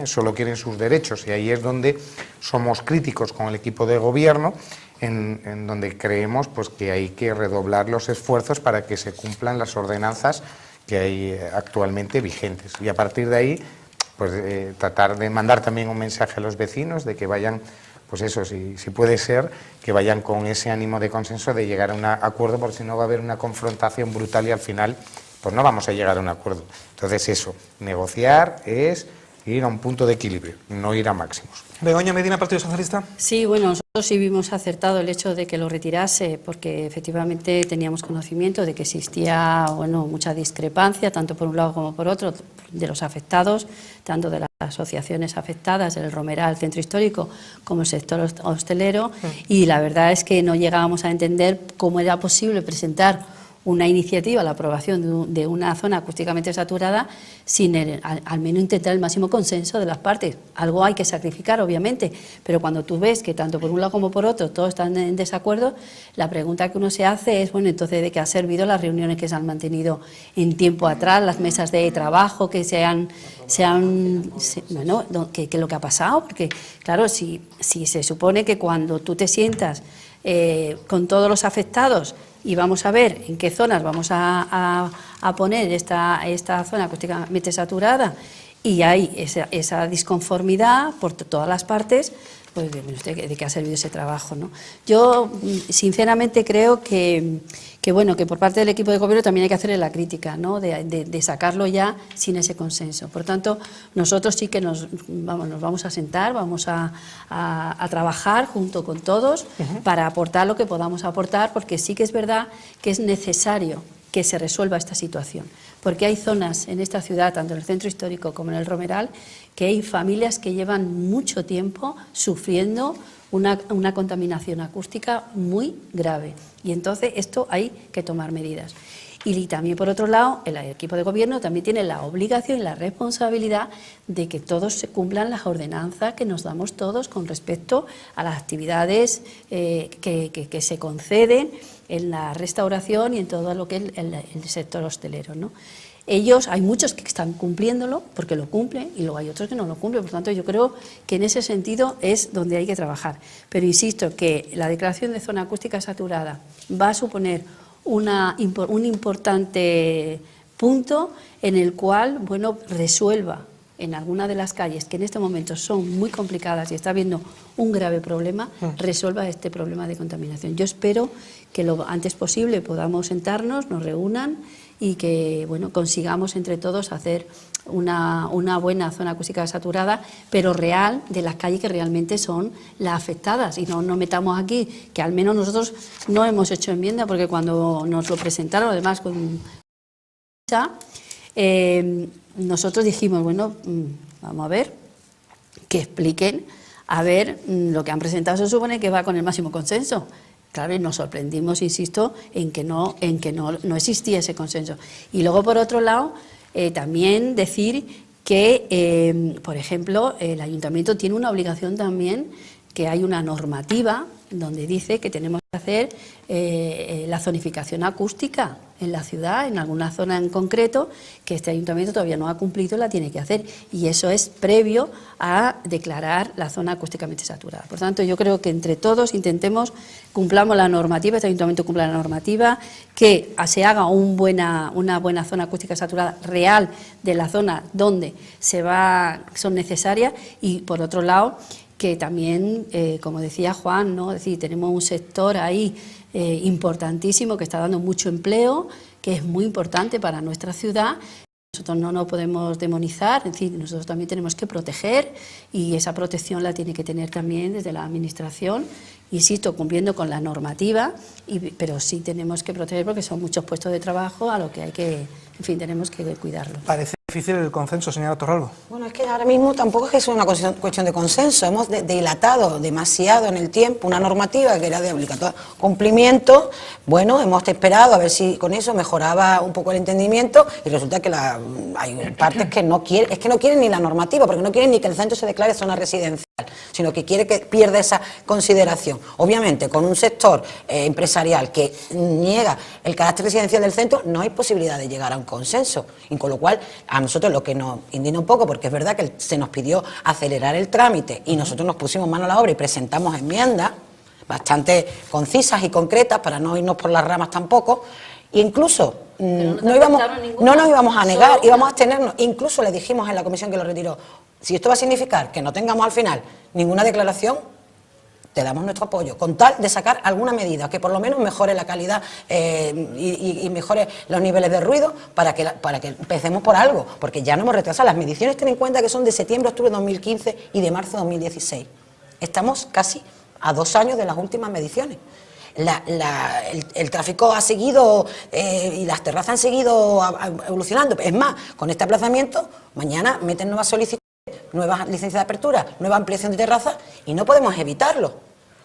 solo quieren sus derechos, y ahí es donde somos críticos con el equipo de gobierno, en donde creemos que hay que redoblar los esfuerzos para que se cumplan las ordenanzas que hay actualmente vigentes. Y a partir de ahí, tratar de mandar también un mensaje a los vecinos de que vayan, si puede ser, que vayan con ese ánimo de consenso de llegar a un acuerdo, porque si no va a haber una confrontación brutal y al final no vamos a llegar a un acuerdo. Entonces negociar es ir a un punto de equilibrio, no ir a máximos. Begoña Medina, Partido Socialista. Sí, bueno, nosotros sí vimos acertado el hecho de que lo retirase, porque efectivamente teníamos conocimiento de que existía mucha discrepancia, tanto por un lado como por otro, de los afectados, tanto de las asociaciones afectadas, del Romeral, Centro Histórico, como el sector hostelero, y la verdad es que no llegábamos a entender cómo era posible presentar una iniciativa, la aprobación de una zona acústicamente saturada sin al menos intentar el máximo consenso de las partes. Algo hay que sacrificar, obviamente, pero cuando tú ves que tanto por un lado como por otro todos están en desacuerdo, la pregunta que uno se hace es, bueno, entonces ¿de qué ha servido las reuniones que se han mantenido en tiempo atrás, las mesas de trabajo que bueno, que lo que ha pasado? Porque, claro, si se supone que cuando tú te sientas con todos los afectados y vamos a ver en qué zonas vamos a poner esta zona acústicamente saturada y hay esa disconformidad por todas las partes, pues ¿de qué ha servido ese trabajo, ¿no? Yo sinceramente creo que por parte del equipo de gobierno también hay que hacerle la crítica, ¿no? de sacarlo ya sin ese consenso. Por tanto, nosotros sí que nos vamos a sentar, vamos a trabajar junto con todos para aportar lo que podamos aportar, porque sí que es verdad que es necesario que se resuelva esta situación, porque hay zonas en esta ciudad, tanto en el centro histórico como en el Romeral, que hay familias que llevan mucho tiempo sufriendo una contaminación acústica muy grave, y entonces esto hay que tomar medidas. Y también, por otro lado, el equipo de gobierno también tiene la obligación y la responsabilidad de que todos se cumplan las ordenanzas que nos damos todos con respecto a las actividades que se conceden en la restauración y en todo lo que es el sector hostelero, ¿no? Ellos, hay muchos que están cumpliéndolo porque lo cumplen y luego hay otros que no lo cumplen. Por tanto, yo creo que en ese sentido es donde hay que trabajar. Pero insisto que la declaración de zona acústica saturada va a suponer un importante punto en el cual, bueno, resuelva en alguna de las calles que en este momento son muy complicadas y está habiendo un grave problema, resuelva este problema de contaminación. Yo espero que lo antes posible podamos sentarnos, nos reúnan y que, bueno, consigamos entre todos hacer una buena zona acústica saturada, pero real, de las calles que realmente son las afectadas, y no nos metamos aquí, que al menos nosotros no hemos hecho enmienda, porque cuando nos lo presentaron, además con nosotros dijimos, bueno, vamos a ver, que expliquen, a ver, lo que han presentado se supone que va con el máximo consenso. Claro, y nos sorprendimos, insisto, en que no existía ese consenso. Y luego, por otro lado, también decir que, por ejemplo, el ayuntamiento tiene una obligación también, que hay una normativa donde dice que tenemos que hacer la zonificación acústica en la ciudad, en alguna zona en concreto, que este ayuntamiento todavía no ha cumplido, la tiene que hacer, y eso es previo a declarar la zona acústicamente saturada. Por tanto, yo creo que entre todos intentemos, cumplamos la normativa, este ayuntamiento cumpla la normativa, que se haga una buena zona acústica saturada real de la zona donde son necesarias, y por otro lado, que también, como decía Juan, ¿no? Es decir, tenemos un sector ahí importantísimo que está dando mucho empleo, que es muy importante para nuestra ciudad. Nosotros no nos podemos demonizar, es decir, nosotros también tenemos que proteger, y esa protección la tiene que tener también desde la Administración, insisto, cumpliendo con la normativa, pero sí tenemos que proteger porque son muchos puestos de trabajo a lo que hay que, en fin, tenemos que cuidarlo. Parece difícil el consenso, señora Torralbo. Bueno, es que ahora mismo tampoco es que sea una cuestión de consenso. Hemos dilatado demasiado en el tiempo una normativa que era de obligatorio cumplimiento. Bueno, hemos esperado a ver si con eso mejoraba un poco el entendimiento, y resulta que hay partes que no quieren ni la normativa, porque no quieren ni que el centro se declare zona residencial, sino que quiere que pierda esa consideración. Obviamente, con un sector empresarial que niega el carácter residencial del centro, no hay posibilidad de llegar a un consenso, y con lo cual a nosotros lo que nos indigna un poco, porque es verdad que se nos pidió acelerar el trámite y nosotros nos pusimos mano a la obra y presentamos enmiendas bastante concisas y concretas para no irnos por las ramas tampoco, e incluso no nos íbamos a negar, íbamos a abstenernos. Incluso le dijimos en la comisión que lo retiró, si esto va a significar que no tengamos al final ninguna declaración, te damos nuestro apoyo, con tal de sacar alguna medida que por lo menos mejore la calidad y mejore los niveles de ruido para que empecemos por algo, porque ya no hemos retrasado. Las mediciones, ten en cuenta que son de septiembre a octubre de 2015 y de marzo de 2016. Estamos casi a 2 años de las últimas mediciones. El tráfico ha seguido y las terrazas han seguido evolucionando. Es más, con este aplazamiento, mañana meten nuevas solicitudes, nuevas licencias de apertura, nueva ampliación de terrazas, y no podemos evitarlo.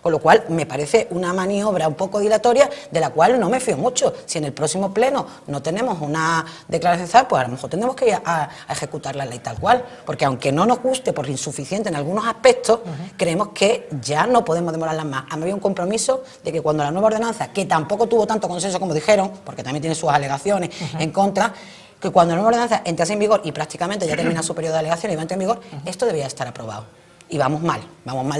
Con lo cual, me parece una maniobra un poco dilatoria de la cual no me fío mucho. Si en el próximo pleno no tenemos una declaración, pues a lo mejor tendremos que ir a ejecutar la ley tal cual. Porque aunque no nos guste por insuficiente en algunos aspectos, creemos que ya no podemos demorarlas más. A mí había un compromiso de que cuando la nueva ordenanza, que tampoco tuvo tanto consenso como dijeron, porque también tiene sus alegaciones en contra, que cuando la nueva ordenanza entrase en vigor y prácticamente ya termina su periodo de alegación y va a entrar en vigor, esto debía estar aprobado. Y vamos mal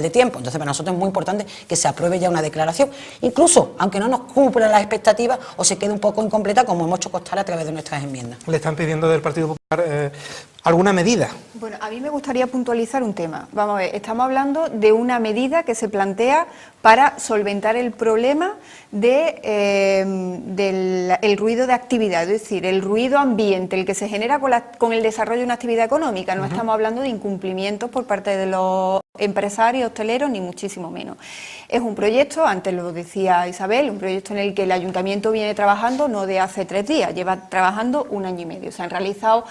de tiempo. Entonces, para nosotros es muy importante que se apruebe ya una declaración, incluso aunque no nos cumpla las expectativas o se quede un poco incompleta, como hemos hecho constar a través de nuestras enmiendas. Le están pidiendo del Partido Popular alguna medida. Bueno, a mí me gustaría puntualizar un tema. Vamos a ver, estamos hablando de una medida que se plantea para solventar el problema del ruido de actividad, es decir, el ruido ambiente, el que se genera con el desarrollo de una actividad económica. No estamos hablando de incumplimientos por parte de los empresarios, hosteleros, ni muchísimo menos. Es un proyecto, antes lo decía Isabel, un proyecto en el que el Ayuntamiento viene trabajando no de hace 3 días, lleva trabajando 1 año y medio. Se han realizado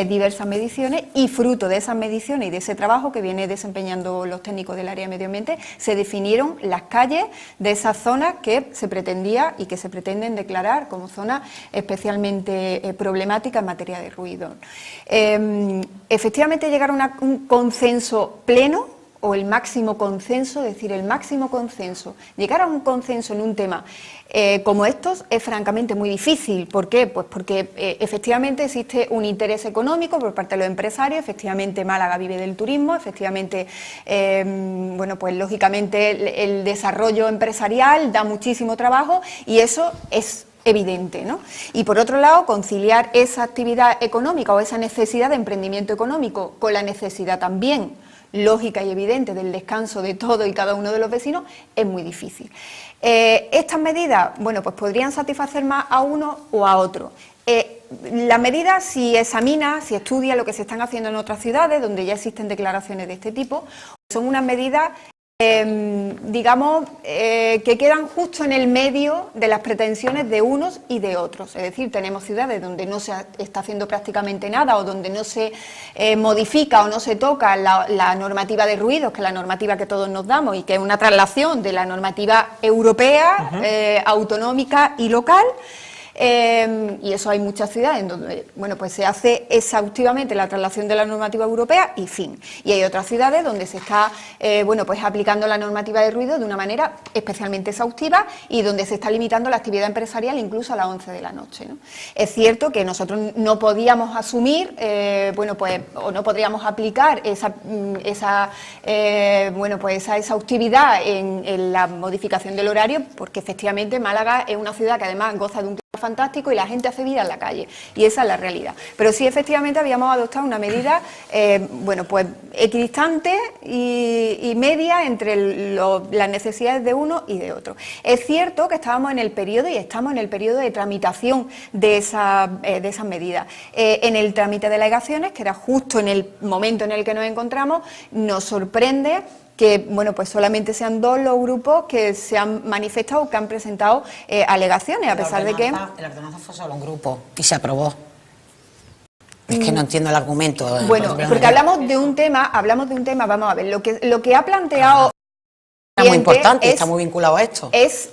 diversas mediciones y fruto de esas mediciones y de ese trabajo que viene desempeñando los técnicos del área de medio ambiente, se definieron las calles de esas zonas que se pretendía y que se pretenden declarar como zonas especialmente problemáticas en materia de ruido. Efectivamente, llegar a un consenso pleno o el máximo consenso, es decir, el máximo consenso, llegar a un consenso en un tema como estos es francamente muy difícil. ¿Por qué? Pues porque efectivamente existe un interés económico por parte de los empresarios, efectivamente Málaga vive del turismo, efectivamente, bueno, pues lógicamente el desarrollo empresarial da muchísimo trabajo y eso es evidente, ¿no? Y por otro lado, conciliar esa actividad económica o esa necesidad de emprendimiento económico con la necesidad también lógica y evidente del descanso de todo y cada uno de los vecinos es muy difícil. Estas medidas, bueno, pues podrían satisfacer más a uno o a otro. La medida, si examina, si estudia lo que se están haciendo en otras ciudades, donde ya existen declaraciones de este tipo, son unas medidas digamos, que quedan justo en el medio de las pretensiones de unos y de otros. Es decir, tenemos ciudades donde no se está haciendo prácticamente nada o donde no se modifica o no se toca la normativa de ruidos, que es la normativa que todos nos damos y que es una traslación de la normativa europea, autonómica y local. Y eso hay muchas ciudades en donde, bueno, pues se hace exhaustivamente la traslación de la normativa europea y fin. Y hay otras ciudades donde se está, bueno, pues aplicando la normativa de ruido de una manera especialmente exhaustiva y donde se está limitando la actividad empresarial incluso a las 11 de la noche, ¿no? Es cierto que nosotros no podíamos asumir, bueno, pues, o no podríamos aplicar bueno, pues esa exhaustividad en la modificación del horario, porque efectivamente Málaga es una ciudad que además goza de un fantástico y la gente hace vida en la calle y esa es la realidad, pero sí efectivamente habíamos adoptado una medida bueno, pues equidistante y media entre las necesidades de uno y de otro. Es cierto que estábamos en el periodo y estamos en el periodo de tramitación de esas medidas. En el trámite de alegaciones, que era justo en el momento en el que nos encontramos, nos sorprende que, bueno, pues solamente sean 2 los grupos que se han manifestado, que han presentado alegaciones, a pesar de que... La ordenanza fue solo un grupo y se aprobó. Es que no entiendo el argumento. Bueno, porque hablamos de un tema, vamos a ver, lo que ha planteado... Es muy importante, está muy vinculado a esto. Es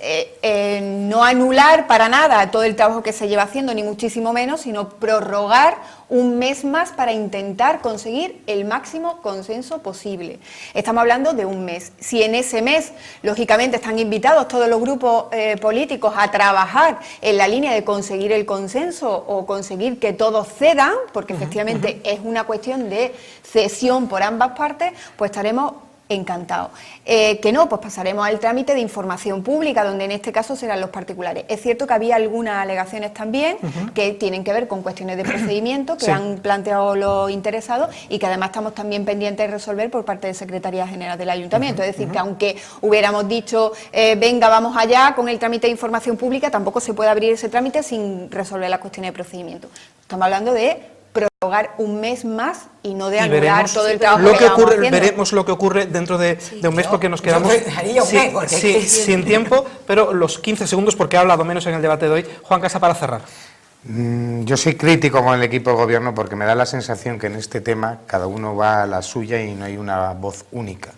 no anular para nada todo el trabajo que se lleva haciendo, ni muchísimo menos, sino prorrogar 1 mes más para intentar conseguir el máximo consenso posible. Estamos hablando de 1 mes. Si en ese mes, lógicamente, están invitados todos los grupos políticos a trabajar en la línea de conseguir el consenso o conseguir que todos cedan, porque efectivamente es una cuestión de cesión por ambas partes, pues estaremos encantado. Que no, pues pasaremos al trámite de información pública, donde en este caso serán los particulares. Es cierto que había algunas alegaciones también que tienen que ver con cuestiones de procedimiento que han planteado los interesados y que además estamos también pendientes de resolver por parte de Secretaría General del Ayuntamiento. Es decir, que aunque hubiéramos dicho, venga, vamos allá con el trámite de información pública, tampoco se puede abrir ese trámite sin resolver las cuestiones de procedimiento. Estamos hablando de prorrogar 1 mes más y no de anular todo el trabajo que llevamos haciendo. Veremos lo que ocurre dentro de 1 mes, porque nos quedamos sin tiempo, pero los 15 segundos, porque ha hablado menos en el debate de hoy. Juan Casa, para cerrar. Yo soy crítico con el equipo de gobierno porque me da la sensación que en este tema cada uno va a la suya y no hay una voz única.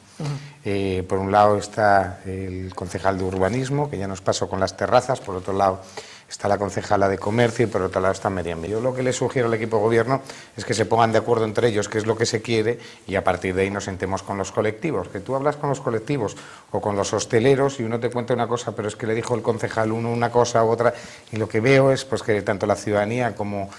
Por un lado está el concejal de urbanismo, que ya nos pasó con las terrazas, por otro lado está la concejala de comercio y por otro lado está medio ambiente. Yo lo que le sugiero al equipo de gobierno es que se pongan de acuerdo entre ellos qué es lo que se quiere y a partir de ahí nos sentemos con los colectivos. Que tú hablas con los colectivos o con los hosteleros y uno te cuenta una cosa, pero es que le dijo el concejal uno una cosa u otra, y lo que veo es pues que tanto la ciudadanía como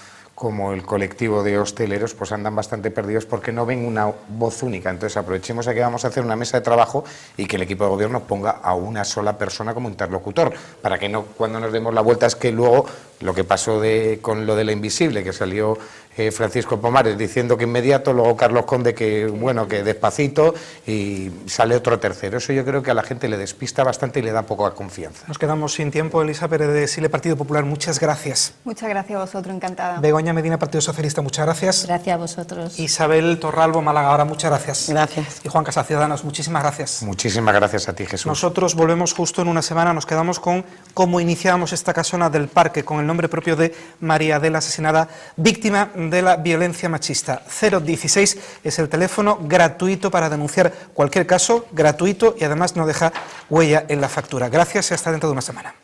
el colectivo de hosteleros pues andan bastante perdidos porque no ven una voz única. Entonces aprovechemos a que vamos a hacer una mesa de trabajo y que el equipo de gobierno ponga a una sola persona como interlocutor, para que no, cuando nos demos la vuelta, es que luego lo que pasó con lo de la invisible, que salió Francisco Pomares diciendo que inmediato, luego Carlos Conde que bueno, que despacito, y sale otro tercero. Eso yo creo que a la gente le despista bastante y le da poca confianza. Nos quedamos sin tiempo. Elisa Pérez de Sile, Partido Popular, muchas gracias. Muchas gracias a vosotros, encantada. Begoña Medina, Partido Socialista, muchas gracias. Gracias a vosotros. Isabel Torralbo, Málaga Ahora, muchas gracias. Gracias. Y Juan Casal, Ciudadanos, muchísimas gracias. Muchísimas gracias a ti, Jesús. Nosotros volvemos justo en una semana, nos quedamos con cómo iniciábamos esta casona del Parque, con el nombre propio de María Adela, asesinada, víctima de la violencia machista. 016 es el teléfono gratuito para denunciar cualquier caso, gratuito, y además no deja huella en la factura. Gracias y hasta dentro de una semana.